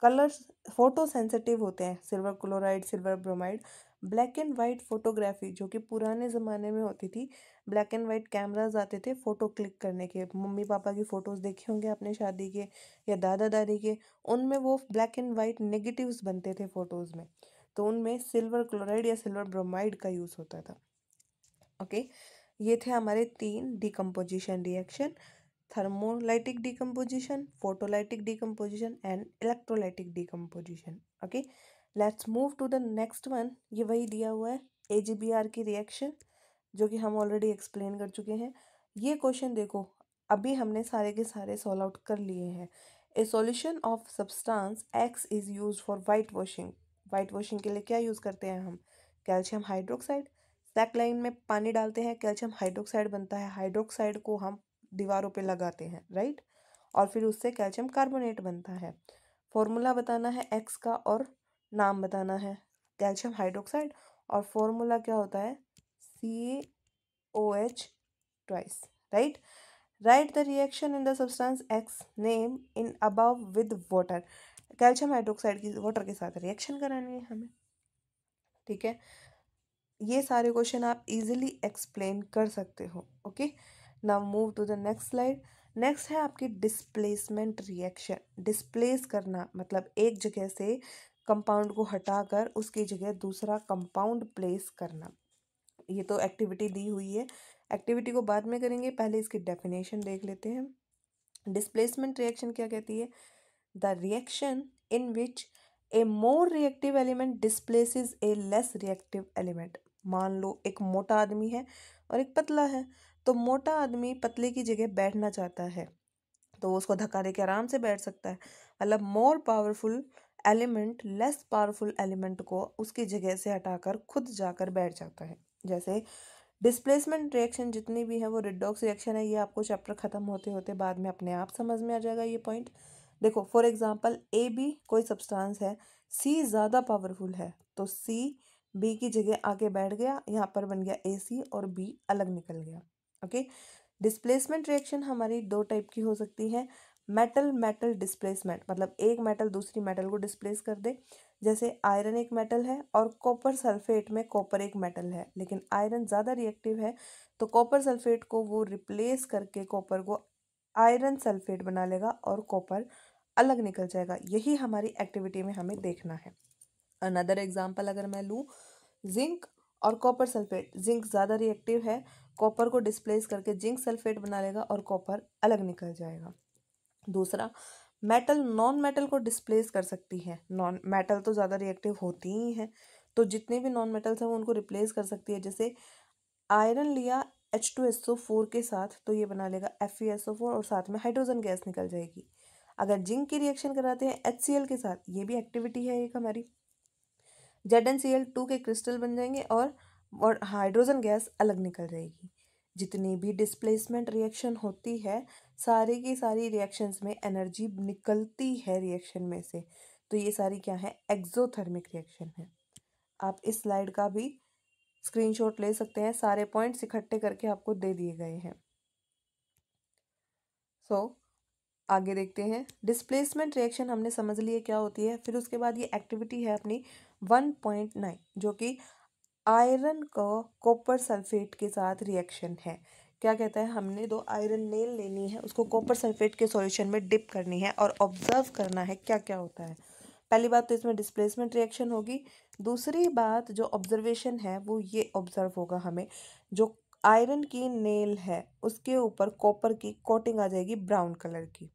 कलर्स फोटो सेंसिटिव होते हैं silver chloride, silver bromide. Black and white photography जो कि पुराने ज़माने में होती थी, ब्लैक एंड वाइट कैमराज आते थे फ़ोटो क्लिक करने के। मम्मी पापा की फ़ोटोज़ देखे होंगे अपने शादी के या दादा दादी के, उनमें वो ब्लैक एंड वाइट नेगेटिव्स बनते थे फ़ोटोज़ में, तो उनमें सिल्वर क्लोराइड या सिल्वर ब्रोमाइड का यूज़ होता था। ओके, ये थे हमारे 3 decomposition reaction, thermolytic decomposition, photolytic decomposition and electrolytic decomposition. Okay, let's move to the next one. ये वही दिया हुआ है AGBR की रिएक्शन जो कि हम ऑलरेडी एक्सप्लेन कर चुके हैं। ये क्वेश्चन देखो, अभी हमने सारे के सारे सॉल्व आउट कर लिए हैं। ए solution of substance X is use for white washing. White washing के लिए क्या यूज़ करते हैं हम, कैल्शियम हाइड्रोक्साइड। स्लैक लाइन में पानी डालते हैं, कैल्शियम हाइड्रोक्साइड बनता है, हाइड्रोक्साइड को हम दीवारों पे लगाते हैं, राइट, और फिर उससे कैल्शियम कार्बोनेट बनता है। फॉर्मूला बताना है एक्स का और नाम बताना है, कैल्शियम हाइड्रोक्साइड, और फॉर्मूला क्या होता है, CaOH twice, right. Right the reaction in the substance x name in above with water. Calcium hydroxide की वाटर के साथ रिएक्शन करानी है हमें, ठीक है। ये सारे क्वेश्चन आप इजीली एक्सप्लेन कर सकते हो। Okay, now move to the next slide. Next है आपकी डिस्प्लेसमेंट रिएक्शन। डिस्प्लेस करना मतलब एक जगह से कंपाउंड को हटाकर उसकी जगह दूसरा कंपाउंड प्लेस करना। ये तो एक्टिविटी दी हुई है, एक्टिविटी को बाद में करेंगे, पहले इसकी डेफिनेशन देख लेते हैं। डिस्प्लेसमेंट रिएक्शन क्या कहती है, the reaction in which A more reactive element displaces A less reactive element. मान लो एक मोटा आदमी है और एक पतला है, तो मोटा आदमी पतले की जगह बैठना चाहता है तो वो उसको धक्का दे के आराम से बैठ सकता है। मतलब more powerful element less powerful element को उसकी जगह से हटाकर खुद जाकर बैठ जाता है। जैसे डिस्प्लेसमेंट रिएक्शन जितनी भी है वो रिडॉक्स रिएक्शन है। ये आपको चैप्टर खत्म होते होते बाद में अपने आप समझ में आ जाएगा ये पॉइंट। देखो फॉर एग्जांपल ए बी कोई सब्सटेंस है, सी ज़्यादा पावरफुल है तो सी बी की जगह आके बैठ गया, यहाँ पर बन गया ए सी और बी अलग निकल गया। ओके, डिस्प्लेसमेंट रिएक्शन हमारी दो टाइप की हो सकती है। मेटल मेटल डिस्प्लेसमेंट, मतलब एक मेटल दूसरी मेटल को डिस्प्लेस कर दे। जैसे आयरन एक मेटल है और कॉपर सल्फेट में कॉपर एक मेटल है, लेकिन आयरन ज़्यादा रिएक्टिव है तो कॉपर सल्फेट को वो रिप्लेस करके कॉपर को आयरन सल्फेट बना लेगा और कॉपर अलग निकल जाएगा। यही हमारी एक्टिविटी में हमें देखना है। अनदर एग्जांपल अगर मैं लूँ, जिंक और कॉपर सल्फेट, जिंक ज़्यादा रिएक्टिव है, कॉपर को डिस्प्लेस करके जिंक सल्फेट बना लेगा और कॉपर अलग निकल जाएगा। दूसरा, मेटल नॉन मेटल को डिस्प्लेस कर सकती है। नॉन मेटल तो ज़्यादा रिएक्टिव होती ही हैं, तो जितने भी नॉन मेटल्स हैं वो उनको रिप्लेस कर सकती है। जैसे आयरन लिया H2SO4 के साथ तो ये बना लेगा FeSO4 और साथ में हाइड्रोजन गैस निकल जाएगी। अगर जिंक की रिएक्शन कराते हैं HCl के साथ, ये भी एक्टिविटी है एक हमारी, ZnCl2 के क्रिस्टल बन जाएंगे और हाइड्रोजन गैस अलग निकल जाएगी। जितनी भी डिस्प्लेसमेंट रिएक्शन होती है, सारी की सारी रिएक्शंस में एनर्जी निकलती है रिएक्शन में से, तो ये सारी क्या है, एक्सोथर्मिक रिएक्शन है। आप इस स्लाइड का भी स्क्रीनशॉट ले सकते हैं, सारे पॉइंट्स इकट्ठे करके आपको दे दिए गए हैं। आगे देखते हैं, डिस्प्लेसमेंट रिएक्शन हमने समझ लिए क्या होती है। फिर उसके बाद ये एक्टिविटी है अपनी 1.9, जो कि आयरन का कॉपर सल्फेट के साथ रिएक्शन है। क्या कहता है, हमने दो आयरन नेल लेनी है, उसको कॉपर सल्फेट के सॉल्यूशन में डिप करनी है और ऑब्जर्व करना है क्या क्या होता है। पहली बात तो इसमें डिस्प्लेसमेंट रिएक्शन होगी। दूसरी बात जो ऑब्जर्वेशन है वो ये ऑब्जर्व होगा हमें, जो आयरन की नेल है उसके ऊपर कॉपर की कोटिंग आ जाएगी ब्राउन कलर की,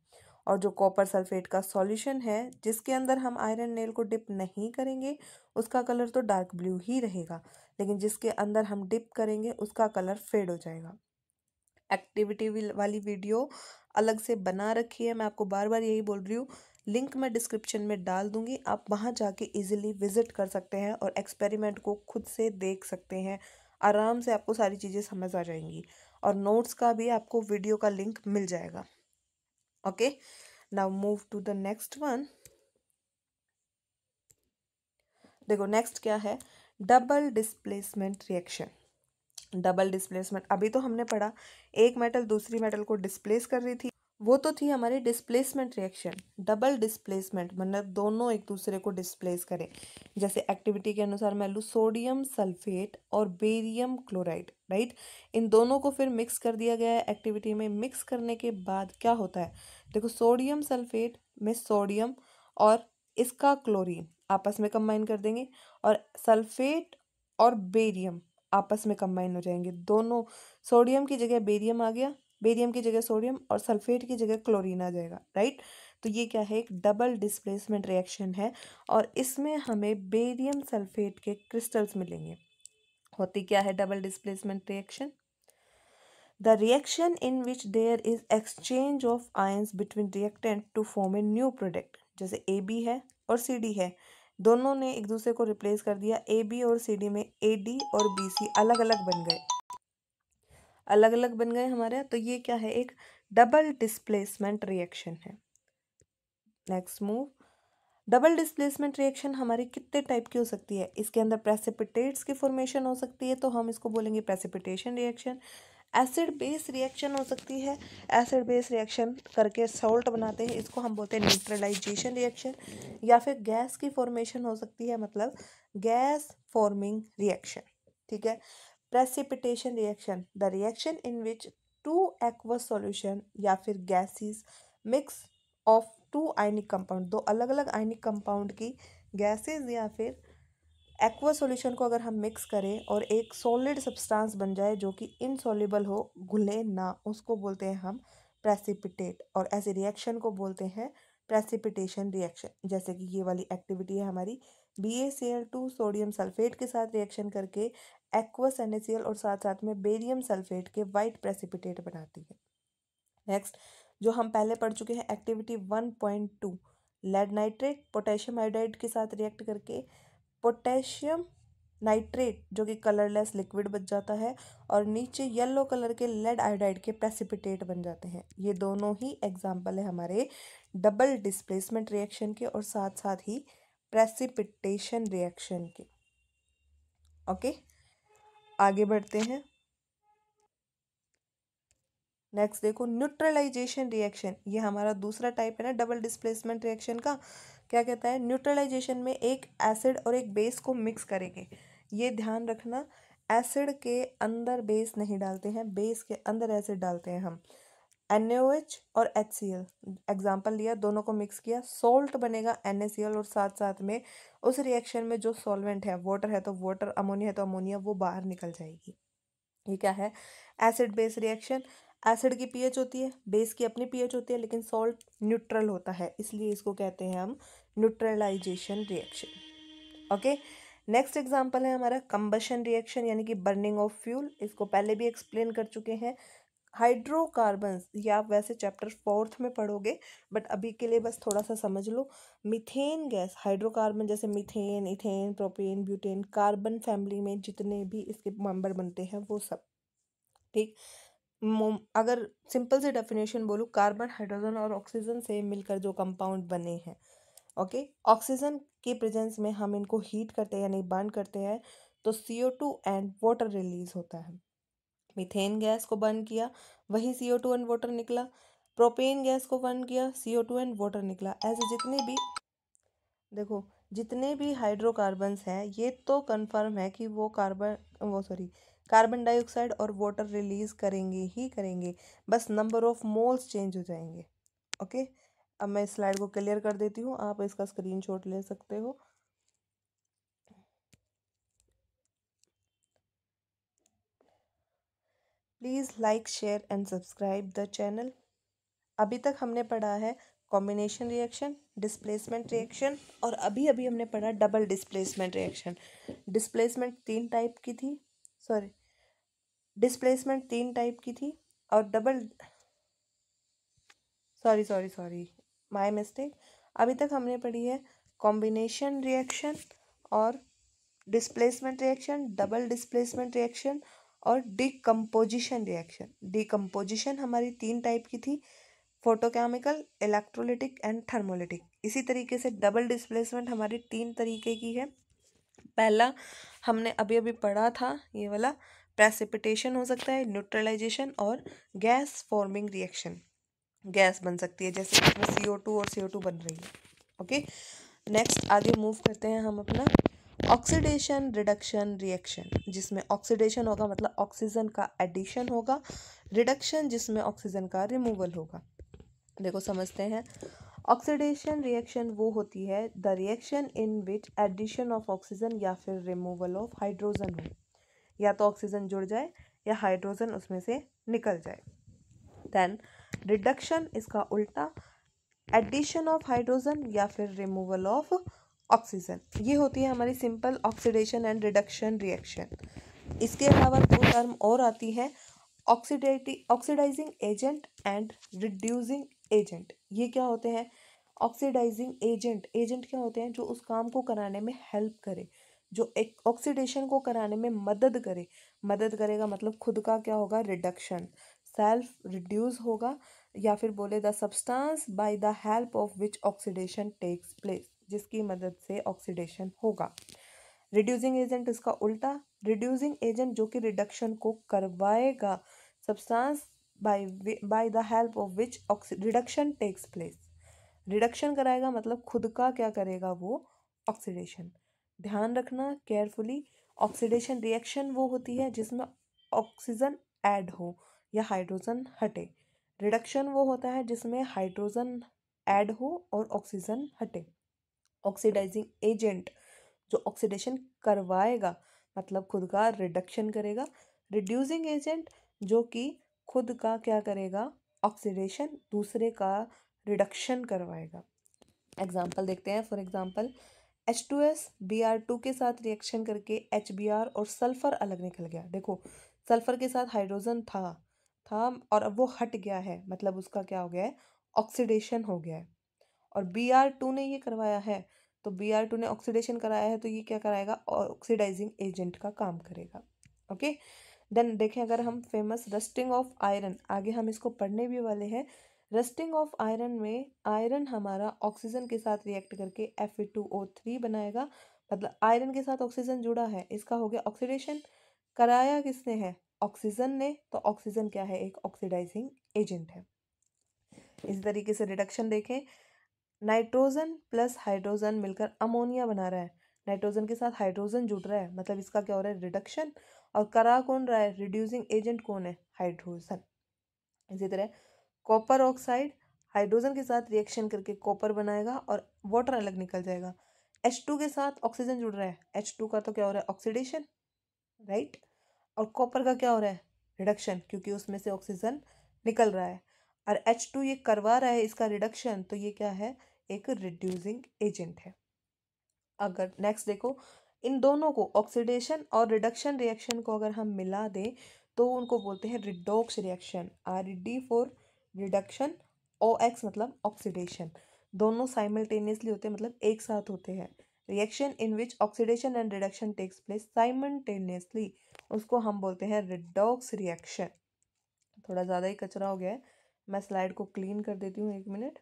और जो कॉपर सल्फेट का सॉल्यूशन है जिसके अंदर हम आयरन नेल को डिप नहीं करेंगे उसका कलर तो डार्क ब्लू ही रहेगा, लेकिन जिसके अंदर हम डिप करेंगे उसका कलर फेड हो जाएगा। एक्टिविटी वाली वीडियो अलग से बना रखी है, मैं आपको बार बार यही बोल रही हूँ, लिंक मैं डिस्क्रिप्शन में डाल दूंगी, आप वहाँ जाके इजीली विजिट कर सकते हैं और एक्सपेरिमेंट को खुद से देख सकते हैं। आराम से आपको सारी चीज़ें समझ आ जाएंगी और नोट्स का भी आपको वीडियो का लिंक मिल जाएगा। Okay, now move to the next one. देखो नेक्स्ट क्या है, double displacement reaction. Double displacement अभी तो हमने पढ़ा, एक मेटल दूसरी मेटल को डिस्प्लेस कर रही थी, वो तो थी हमारी डिस्प्लेसमेंट रिएक्शन। डबल डिस्प्लेसमेंट मतलब दोनों एक दूसरे को डिस्प्लेस करें। जैसे एक्टिविटी के अनुसार मैं लूँ सोडियम सल्फेट और बेरियम क्लोराइड, राइट, इन दोनों को फिर मिक्स कर दिया गया है एक्टिविटी में। मिक्स करने के बाद क्या होता है, देखो सोडियम सल्फेट में सोडियम और इसका क्लोरीन आपस में कंबाइन कर देंगे और सल्फेट और बेरियम आपस में कंबाइन हो जाएंगे। दोनों, सोडियम की जगह बेरियम आ गया, बेरियम की जगह सोडियम और सल्फेट की जगह क्लोरीन आ जाएगा, राइट। तो ये क्या है, एक डबल डिस्प्लेसमेंट रिएक्शन है और इसमें हमें बेरियम सल्फेट के क्रिस्टल्स मिलेंगे। होती क्या है double displacement reaction, the reaction in which there is exchange of ions between reactant to form a new product. जैसे ए बी है और सी डी है, दोनों ने एक दूसरे को रिप्लेस कर दिया, ए बी और सी डी में ए डी और बी सी अलग अलग बन गए, अलग अलग बन गए हमारे। तो ये क्या है, एक डबल डिस्प्लेसमेंट रिएक्शन है। Next move, double displacement reaction हमारी कितने टाइप की हो सकती है, इसके अंदर प्रेसिपिटेट्स की फॉर्मेशन हो सकती है तो हम इसको बोलेंगे precipitation reaction. Acid base reaction हो सकती है, एसिड बेस रिएक्शन करके सॉल्ट बनाते हैं, इसको हम बोलते हैं न्यूट्रलाइजेशन रिएक्शन। या फिर गैस की फॉर्मेशन हो सकती है, मतलब गैस फॉर्मिंग रिएक्शन, ठीक है। Precipitation reaction, the reaction in which two aqueous solution या फिर gases mix of two ionic compound, दो अलग अलग आयनिक कंपाउंड की गैसेस या फिर एक्वा सॉल्यूशन को अगर हम मिक्स करें और एक सॉलिड सब्सटेंस बन जाए जो कि इनसॉल्युबल हो, घुले ना, उसको बोलते हैं हम प्रेसिपिटेट, और ऐसे रिएक्शन को बोलते हैं प्रेसिपिटेशन रिएक्शन। जैसे कि ये वाली एक्टिविटी है हमारी, BaCl2 सोडियम सल्फेट के साथ रिएक्शन करके एक्वस NaCl और साथ साथ में बेरियम सल्फेट के वाइट प्रेसिपिटेट बनाती है। नेक्स्ट जो हम पहले पढ़ चुके हैं activity 1.2, lead nitrate potassium iodide के साथ रिएक्ट करके पोटेशियम नाइट्रेट जो कि कलरलेस लिक्विड बन जाता है, और नीचे येलो कलर के लेड आयोडाइड के प्रेसिपिटेट बन जाते हैं। ये दोनों ही एग्जाम्पल है हमारे डबल डिस्प्लेसमेंट रिएक्शन के और साथ साथ ही प्रेसिपिटेशन रिएक्शन के। ओके, आगे बढ़ते हैं। नेक्स्ट देखो, न्यूट्रलाइजेशन रिएक्शन, ये हमारा दूसरा टाइप है ना डबल डिस्प्लेसमेंट रिएक्शन का। क्या कहता है, न्यूट्रलाइजेशन में एक एसिड और एक बेस को मिक्स करेंगे। ये ध्यान रखना, एसिड के अंदर बेस नहीं डालते हैं, बेस के अंदर एसिड डालते हैं हम। NaOH और HCl एग्जाम्पल लिया, दोनों को मिक्स किया, सोल्ट बनेगा NaCl, और साथ साथ में उस रिएक्शन में जो सॉल्वेंट है, वाटर है तो वाटर, अमोनिया है तो अमोनिया, वो बाहर निकल जाएगी। ये क्या है, एसिड बेस रिएक्शन। एसिड की पीएच होती है, बेस की अपनी पीएच होती है, लेकिन सॉल्ट न्यूट्रल होता है, इसलिए इसको कहते हैं हम neutralisation reaction. Okay, next example है हमारा कंबशन रिएक्शन, यानी कि बर्निंग ऑफ फ्यूल। इसको पहले भी एक्सप्लेन कर चुके हैं। हाइड्रोकार्बन्स, ये आप वैसे चैप्टर 4th में पढ़ोगे, बट अभी के लिए बस थोड़ा सा समझ लो। मीथेन गैस, हाइड्रोकार्बन जैसे methane, ethane, propane, butane, carbon family में जितने भी इसके मेंबर बनते हैं वो सब। ठीक, अगर सिंपल से डेफिनेशन बोलूँ, कार्बन, हाइड्रोजन और ऑक्सीजन से मिलकर जो कंपाउंड बने हैं। ओके, ऑक्सीजन की प्रेजेंस में हम इनको हीट करते हैं यानी बर्न करते हैं, तो CO2 एंड वाटर रिलीज होता है। मीथेन गैस को बर्न किया, वही CO2 एंड वाटर निकला। प्रोपेन गैस को बर्न किया, CO2 एंड वाटर निकला। ऐसे जितने भी, देखो, जितने भी हाइड्रोकार्बन्स हैं, ये तो कंफर्म है कि वो कार्बन डाइऑक्साइड और वाटर रिलीज करेंगे ही करेंगे, बस नंबर ऑफ मोल्स चेंज हो जाएंगे। ओके, अब मैं इस स्लाइड को क्लियर कर देती हूँ, आप इसका स्क्रीनशॉट ले सकते हो। Please like, share and subscribe the channel. अभी तक हमने पढ़ा है कॉम्बिनेशन रिएक्शन, डिस्प्लेसमेंट रिएक्शन, और अभी अभी हमने पढ़ा डबल डिस्प्लेसमेंट रिएक्शन। डिस्प्लेसमेंट तीन टाइप की थी, सॉरी, डिस्प्लेसमेंट तीन टाइप की थी, और डबल, सॉरी माय मिस्टेक। अभी तक हमने पढ़ी है कॉम्बिनेशन रिएक्शन और displacement reaction, double displacement reaction और डिकम्पोजिशन रिएक्शन। डिकम्पोजिशन हमारी तीन टाइप की थी, फोटोकेमिकल, इलेक्ट्रोलिटिक एंड थर्मोलिटिक। इसी तरीके से डबल डिस्प्लेसमेंट हमारी तीन तरीके की है। पहला हमने अभी अभी पढ़ा था, ये वाला प्रेसिपिटेशन हो सकता है, न्यूट्रलाइजेशन और गैस फॉर्मिंग रिएक्शन। गैस बन सकती है, जैसे इसमें CO2 और CO2 बन रही है। ओके, नेक्स्ट आगे मूव करते हैं हम अपना ऑक्सीडेशन रिडक्शन रिएक्शन, जिसमें ऑक्सीडेशन होगा मतलब ऑक्सीजन का एडिशन होगा, रिडक्शन जिसमें ऑक्सीजन का रिमूवल होगा। देखो समझते हैं, ऑक्सीडेशन रिएक्शन वो होती है the reaction in which edition of oxygen या फिर रिमूवल ऑफ हाइड्रोजन हो, या तो ऑक्सीजन जुड़ जाए या हाइड्रोजन उसमें से निकल जाए। देन रिडक्शन, इसका उल्टा, एडिशन ऑफ हाइड्रोजन या फिर रिमूवल ऑफ ऑक्सीजन। ये होती है हमारी simple oxidation and reduction reaction. इसके अलावा दो टर्म और आती हैं, oxidising agent and reducing agent. ये क्या होते हैं, ऑक्सीडाइजिंग एजेंट, एजेंट क्या होते हैं, जो उस काम को कराने में हेल्प करे, जो एक ऑक्सीडेशन को कराने में मदद करे। मदद करेगा मतलब खुद का क्या होगा, रिडक्शन, सेल्फ रिड्यूस होगा, या फिर बोले the substance by the help of which oxidation takes place, जिसकी मदद से ऑक्सीडेशन होगा। रिड्यूसिंग एजेंट इसका उल्टा, रिड्यूसिंग एजेंट जो कि रिडक्शन को करवाएगा, substance by the help of which reduction takes place, reduction कराएगा मतलब खुद का क्या करेगा वो, ऑक्सीडेशन। ध्यान रखना केयरफुली, ऑक्सीडेशन रिएक्शन वो होती है जिसमें ऑक्सीजन ऐड हो या हाइड्रोजन हटे, रिडक्शन वो होता है जिसमें हाइड्रोजन ऐड हो और ऑक्सीजन हटे। ऑक्सीडाइजिंग एजेंट जो ऑक्सीडेशन करवाएगा मतलब खुद का रिडक्शन करेगा, रिड्यूसिंग एजेंट जो कि खुद का क्या करेगा, ऑक्सीडेशन, दूसरे का रिडक्शन करवाएगा। एग्जाम्पल देखते हैं, फॉर एग्जाम्पल H2S Br2 के साथ रिएक्शन करके HBr और सल्फर अलग निकल गया। देखो सल्फर के साथ हाइड्रोजन था और अब वो हट गया है, मतलब उसका क्या हो गया है, ऑक्सीडेशन हो गया है। और Br2 ने ये करवाया है, तो Br2 ने ऑक्सीडेशन कराया है तो ये क्या कराएगा, ऑक्सीडाइजिंग एजेंट का काम करेगा। ओके, देन देखें अगर हम फेमस रस्टिंग ऑफ आयरन, आगे हम इसको पढ़ने भी वाले हैं। रस्टिंग ऑफ आयरन में आयरन हमारा ऑक्सीजन के साथ रिएक्ट करके Fe2O3 बनाएगा, मतलब आयरन के साथ ऑक्सीजन जुड़ा है, इसका हो गया ऑक्सीडेशन। कराया किसने है, ऑक्सीजन ने, तो ऑक्सीजन क्या है, एक ऑक्सीडाइजिंग एजेंट है। इसी तरीके से रिडक्शन देखें, नाइट्रोजन प्लस हाइड्रोजन मिलकर अमोनिया बना रहा है, नाइट्रोजन के साथ हाइड्रोजन जुड़ रहा है, मतलब इसका क्या हो रहा है, रिडक्शन। और करा कौन रहा है, रिड्यूसिंग एजेंट कौन है, हाइड्रोजन। इसी तरह कॉपर ऑक्साइड हाइड्रोजन के साथ रिएक्शन करके कॉपर बनाएगा और वाटर अलग निकल जाएगा। H2 के साथ ऑक्सीजन जुड़ रहा है, H2 का तो क्या हो रहा है, ऑक्सीडेशन, राइट। और कॉपर का क्या हो रहा है, रिडक्शन, क्योंकि उसमें से ऑक्सीजन निकल रहा है। और H2 ये करवा रहा है इसका रिडक्शन, तो ये क्या है, एक रिड्यूसिंग एजेंट है। अगर नेक्स्ट देखो, इन दोनों को ऑक्सीडेशन और रिडक्शन रिएक्शन को अगर हम मिला दें तो उनको बोलते हैं redox reaction. RD for reduction, OX मतलब ऑक्सीडेशन। दोनों साइमल्टेनियसली होते हैं, मतलब एक साथ होते हैं। Reaction in which oxidation and reduction takes place simultaneously, उसको हम बोलते हैं रिडॉक्स रिएक्शन। थोड़ा ज़्यादा ही कचरा हो गया है, मैं स्लाइड को क्लीन कर देती हूँ, 1 मिनट,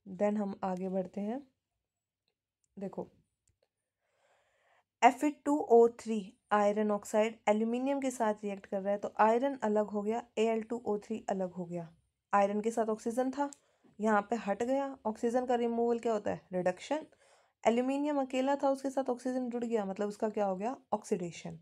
देन हम आगे बढ़ते हैं। देखो Fe2O3 आयरन ऑक्साइड एल्यूमिनियम के साथ रिएक्ट कर रहा है, तो आयरन अलग हो गया, Al2O3 अलग हो गया। आयरन के साथ ऑक्सीजन था, यहाँ पे हट गया, ऑक्सीजन का रिमूवल क्या होता है, रिडक्शन। एल्यूमिनियम अकेला था, उसके साथ ऑक्सीजन जुड़ गया, मतलब उसका क्या हो गया, ऑक्सीडेशन।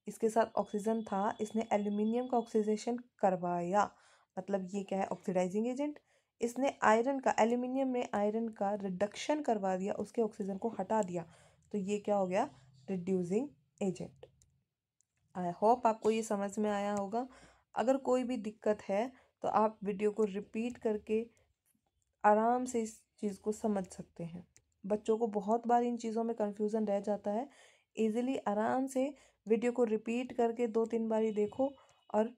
इसके साथ ऑक्सीजन था, इसने एल्यूमिनियम का ऑक्सीडेशन करवाया, मतलब ये क्या है, ऑक्सीडाइजिंग एजेंट। इसने आयरन का, एल्यूमिनियम ने आयरन का रिडक्शन करवा दिया, उसके ऑक्सीजन को हटा दिया, तो ये क्या हो गया, रिड्यूसिंग एजेंट। आई होप आपको ये समझ में आया होगा। अगर कोई भी दिक्कत है तो आप वीडियो को रिपीट करके आराम से इस चीज़ को समझ सकते हैं। बच्चों को बहुत बार इन चीज़ों में कंफ्यूजन रह जाता है। इजीली आराम से वीडियो को रिपीट करके 2-3 बार देखो और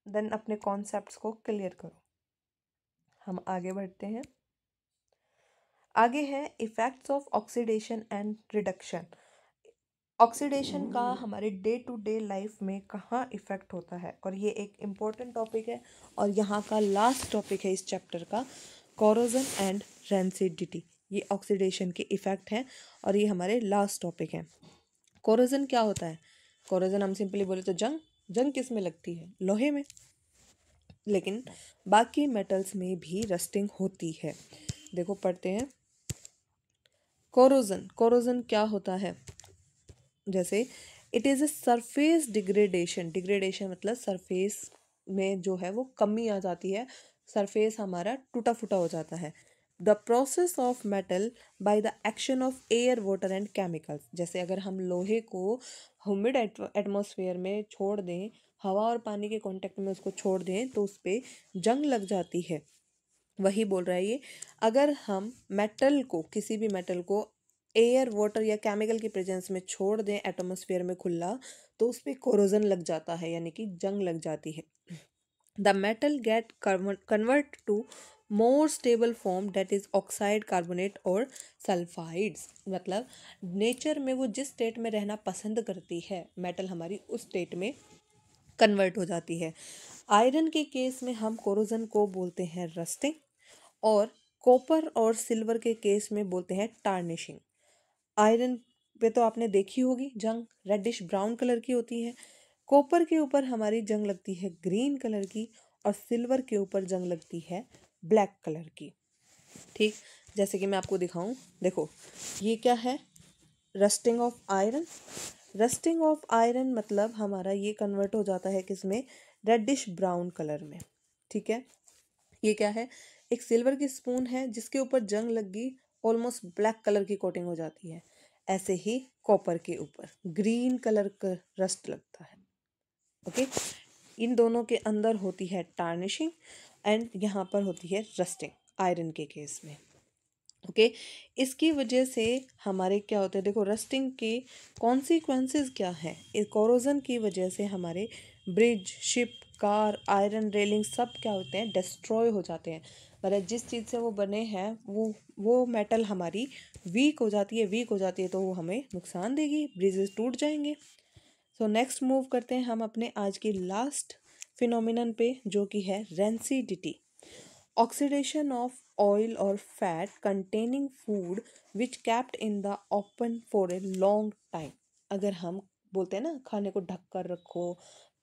देन अपने कॉन्सेप्ट्स को क्लियर करो। हम आगे बढ़ते हैं। आगे है effects of oxidation and reduction. Oxidation का हमारे डे टू डे लाइफ में कहाँ इफ़ेक्ट होता है, और ये एक इम्पोर्टेंट टॉपिक है और यहाँ का लास्ट टॉपिक है इस चैप्टर का, कोरोजन एंड रेंसिडिटी। ये ऑक्सीडेशन के इफ़ेक्ट हैं और ये हमारे लास्ट टॉपिक हैं। कोरोजन क्या होता है, कोरोजन हम सिंपली बोले तो जंग किस में लगती है, लोहे में, लेकिन बाकी मेटल्स में भी रस्टिंग होती है। देखो पढ़ते हैं, कोरोजन क्या होता है, जैसे it is a surface degradation मतलब सरफेस में जो है वो कमी आ जाती है, सरफेस हमारा टूटा फूटा हो जाता है। The process of metal by the action of air water and chemicals, जैसे अगर हम लोहे को ह्यूमिड एटमॉस्फेयर में छोड़ दें, हवा और पानी के कांटेक्ट में उसको छोड़ दें तो उस पर जंग लग जाती है। वही बोल रहा है ये, अगर हम मेटल को, किसी भी मेटल को एयर वाटर या केमिकल की प्रेजेंस में छोड़ दें एटमॉस्फेयर में खुला, तो उस पर कोरोजन लग जाता है, यानी कि जंग लग जाती है। The metal get convert to more stable form that is oxide, carbonate और सल्फाइड्स, मतलब नेचर में वो जिस स्टेट में रहना पसंद करती है मेटल, हमारी उस स्टेट में कन्वर्ट हो जाती है। आयरन के केस में हम कोरोजन को बोलते हैं रस्टिंग, और कॉपर और सिल्वर के केस में बोलते हैं टार्निशिंग। आयरन पे तो आपने देखी होगी जंग, रेडिश ब्राउन कलर की होती है। कॉपर के ऊपर हमारी जंग लगती है ग्रीन कलर की, और सिल्वर के ऊपर जंग लगती है ब्लैक कलर की। ठीक, जैसे कि मैं आपको दिखाऊं, देखो ये क्या है, rusting of iron. Rusting of iron मतलब हमारा ये कन्वर्ट हो जाता है किसमें, रेडिश ब्राउन कलर में। ठीक है, ये क्या है, एक सिल्वर की स्पून है जिसके ऊपर जंग लग गई, ऑलमोस्ट ब्लैक कलर की कोटिंग हो जाती है। ऐसे ही कॉपर के ऊपर ग्रीन कलर का रस्ट लगता है। ओके, इन दोनों के अंदर होती है टार्निशिंग एंड यहाँ पर होती है रस्टिंग आयरन के केस में। ओके, इसकी वजह से हमारे क्या होते हैं, देखो रस्टिंग के कॉन्सिक्वेंसेस क्या है, इस कोरोजन की वजह से हमारे bridge, ship, car, iron railing सब क्या होते हैं, डिस्ट्रॉय हो जाते हैं। पर जिस चीज़ से वो बने हैं वो मेटल हमारी वीक हो जाती है तो वो हमें नुकसान देगी, ब्रिजेस टूट जाएंगे। सो नेक्स्ट मूव करते हैं हम अपने आज की लास्ट फिनोमिनन पे, जो कि है रेंसिडिटी। ऑक्सीडेशन ऑफ ऑयल और fat containing food which kept in the open for a long time. अगर हम बोलते हैं ना खाने को ढक कर रखो,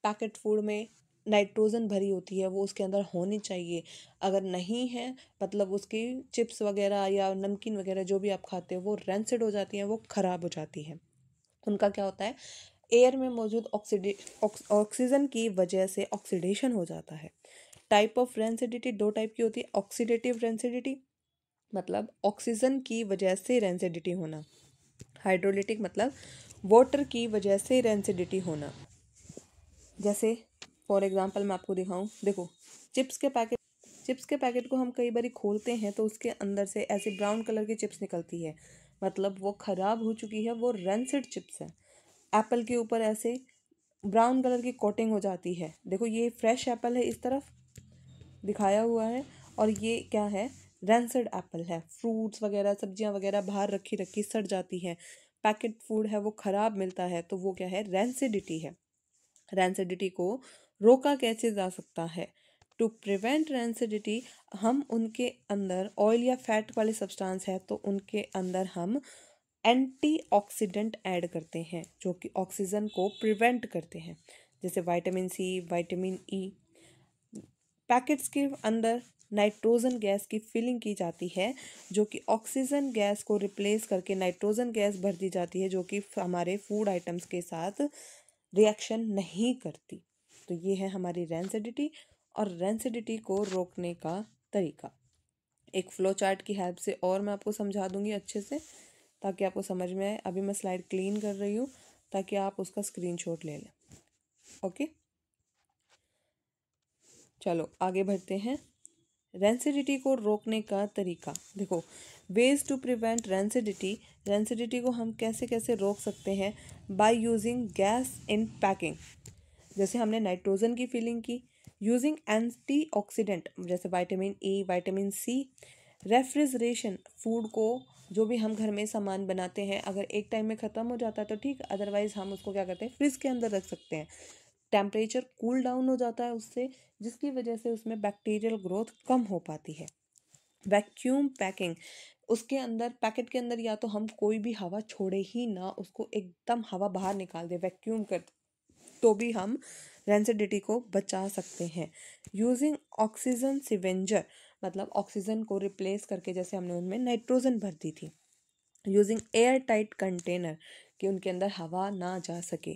पैकेट फूड में नाइट्रोजन भरी होती है वो उसके अंदर होनी चाहिए, अगर नहीं है मतलब उसकी चिप्स वगैरह या नमकीन वगैरह जो भी आप खाते हो वो रेंसिड हो जाती हैं, वो ख़राब हो जाती है। उनका क्या होता है, एयर में मौजूद ऑक्सीजन की वजह से ऑक्सीडेशन हो जाता है। टाइप ऑफ रेंसिडिटी दो टाइप की होती है। ऑक्सीडेटिव रेंसिडिटी मतलब ऑक्सीजन की वजह से रेंसिडिटी होना, हाइड्रोलिटिक मतलब वाटर की वजह से रेंसिडिटी होना। जैसे फॉर एग्जांपल मैं आपको दिखाऊं, देखो चिप्स के पैकेट को हम कई बार खोलते हैं तो उसके अंदर से ऐसे ब्राउन कलर की चिप्स निकलती है, मतलब वो ख़राब हो चुकी है, वो रेंसिड चिप्स है। एप्पल के ऊपर ऐसे ब्राउन कलर की कोटिंग हो जाती है, देखो ये फ्रेश एप्पल है इस तरफ दिखाया हुआ है, और ये क्या है, रेंसिड एप्पल है। फ्रूट्स वगैरह सब्जियां वगैरह बाहर रखी रखी सड़ जाती हैं, पैकेट फूड है वो ख़राब मिलता है, तो वो क्या है, रेंसिडिटी है। रेंसिडिटी को रोका कैसे जा सकता है? टू प्रिवेंट रेंसिडिटी हम उनके अंदर ऑयल या फैट वाले सब्सटेंस है तो उनके अंदर हम एंटीऑक्सीडेंट ऐड करते हैं जो कि ऑक्सीजन को प्रिवेंट करते हैं, जैसे vitamin C, vitamin E. Packets के अंदर नाइट्रोजन गैस की फिलिंग की जाती है जो कि ऑक्सीजन गैस को रिप्लेस करके नाइट्रोजन गैस भर दी जाती है जो कि हमारे फूड आइटम्स के साथ रिएक्शन नहीं करती। तो ये है हमारी रेंसिडिटी और रेंसिडिटी को रोकने का तरीका। एक फ्लो चार्ट की हेल्प से और मैं आपको समझा दूंगी अच्छे से ताकि आपको समझ में आए। अभी मैं स्लाइड क्लीन कर रही हूँ ताकि आप उसका स्क्रीनशॉट ले लें। ओके, चलो आगे बढ़ते हैं। रेंसिडिटी को रोकने का तरीका देखो, ways to prevent rancidity. Rancidity को हम कैसे कैसे रोक सकते हैं? By using gas in packing, जैसे हमने नाइट्रोजन की फिलिंग की। यूजिंग एंटीऑक्सीडेंट जैसे vitamin E, vitamin C. Refrigeration, food को जो भी हम घर में सामान बनाते हैं अगर एक टाइम में ख़त्म हो जाता है तो ठीक, अदरवाइज हम उसको क्या करते हैं, फ्रिज के अंदर रख सकते हैं। टेम्परेचर कूल डाउन हो जाता है उससे, जिसकी वजह से उसमें बैक्टीरियल ग्रोथ कम हो पाती है। वैक्यूम पैकिंग, उसके अंदर पैकेट के अंदर या तो हम कोई भी हवा छोड़े ही ना, उसको एकदम हवा बाहर निकाल दे, वैक्यूम कर, तो भी हम रेंसिडिटी को बचा सकते हैं। यूजिंग ऑक्सीजन सिवेंजर मतलब ऑक्सीजन को रिप्लेस करके जैसे हमने उनमें नाइट्रोजन भर दी थी। यूजिंग एयर टाइट कंटेनर कि उनके अंदर हवा ना जा सके।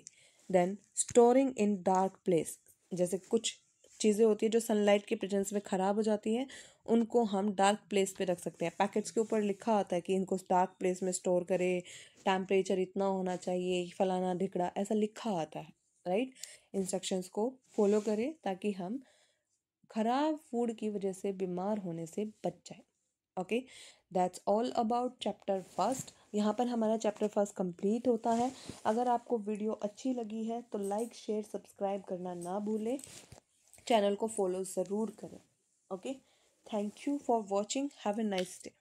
Then storing in dark place, जैसे कुछ चीज़ें होती है जो सनलाइट के प्रेजेंस में ख़राब हो जाती हैं, उनको हम डार्क प्लेस पे रख सकते हैं। पैकेट्स के ऊपर लिखा आता है कि इनको डार्क प्लेस में स्टोर करें, टेम्परेचर इतना होना चाहिए, फलाना ढिकड़ा, ऐसा लिखा आता है, राइट। इंस्ट्रक्शंस को फॉलो करें ताकि हम खराब फूड की वजह से बीमार होने से बच जाए। Okay, that's all about chapter first. यहाँ पर हमारा चैप्टर फर्स्ट कंप्लीट होता है। अगर आपको वीडियो अच्छी लगी है तो लाइक शेयर सब्सक्राइब करना ना भूलें, चैनल को फॉलो ज़रूर करें। Okay, thank you for watching, have a nice day.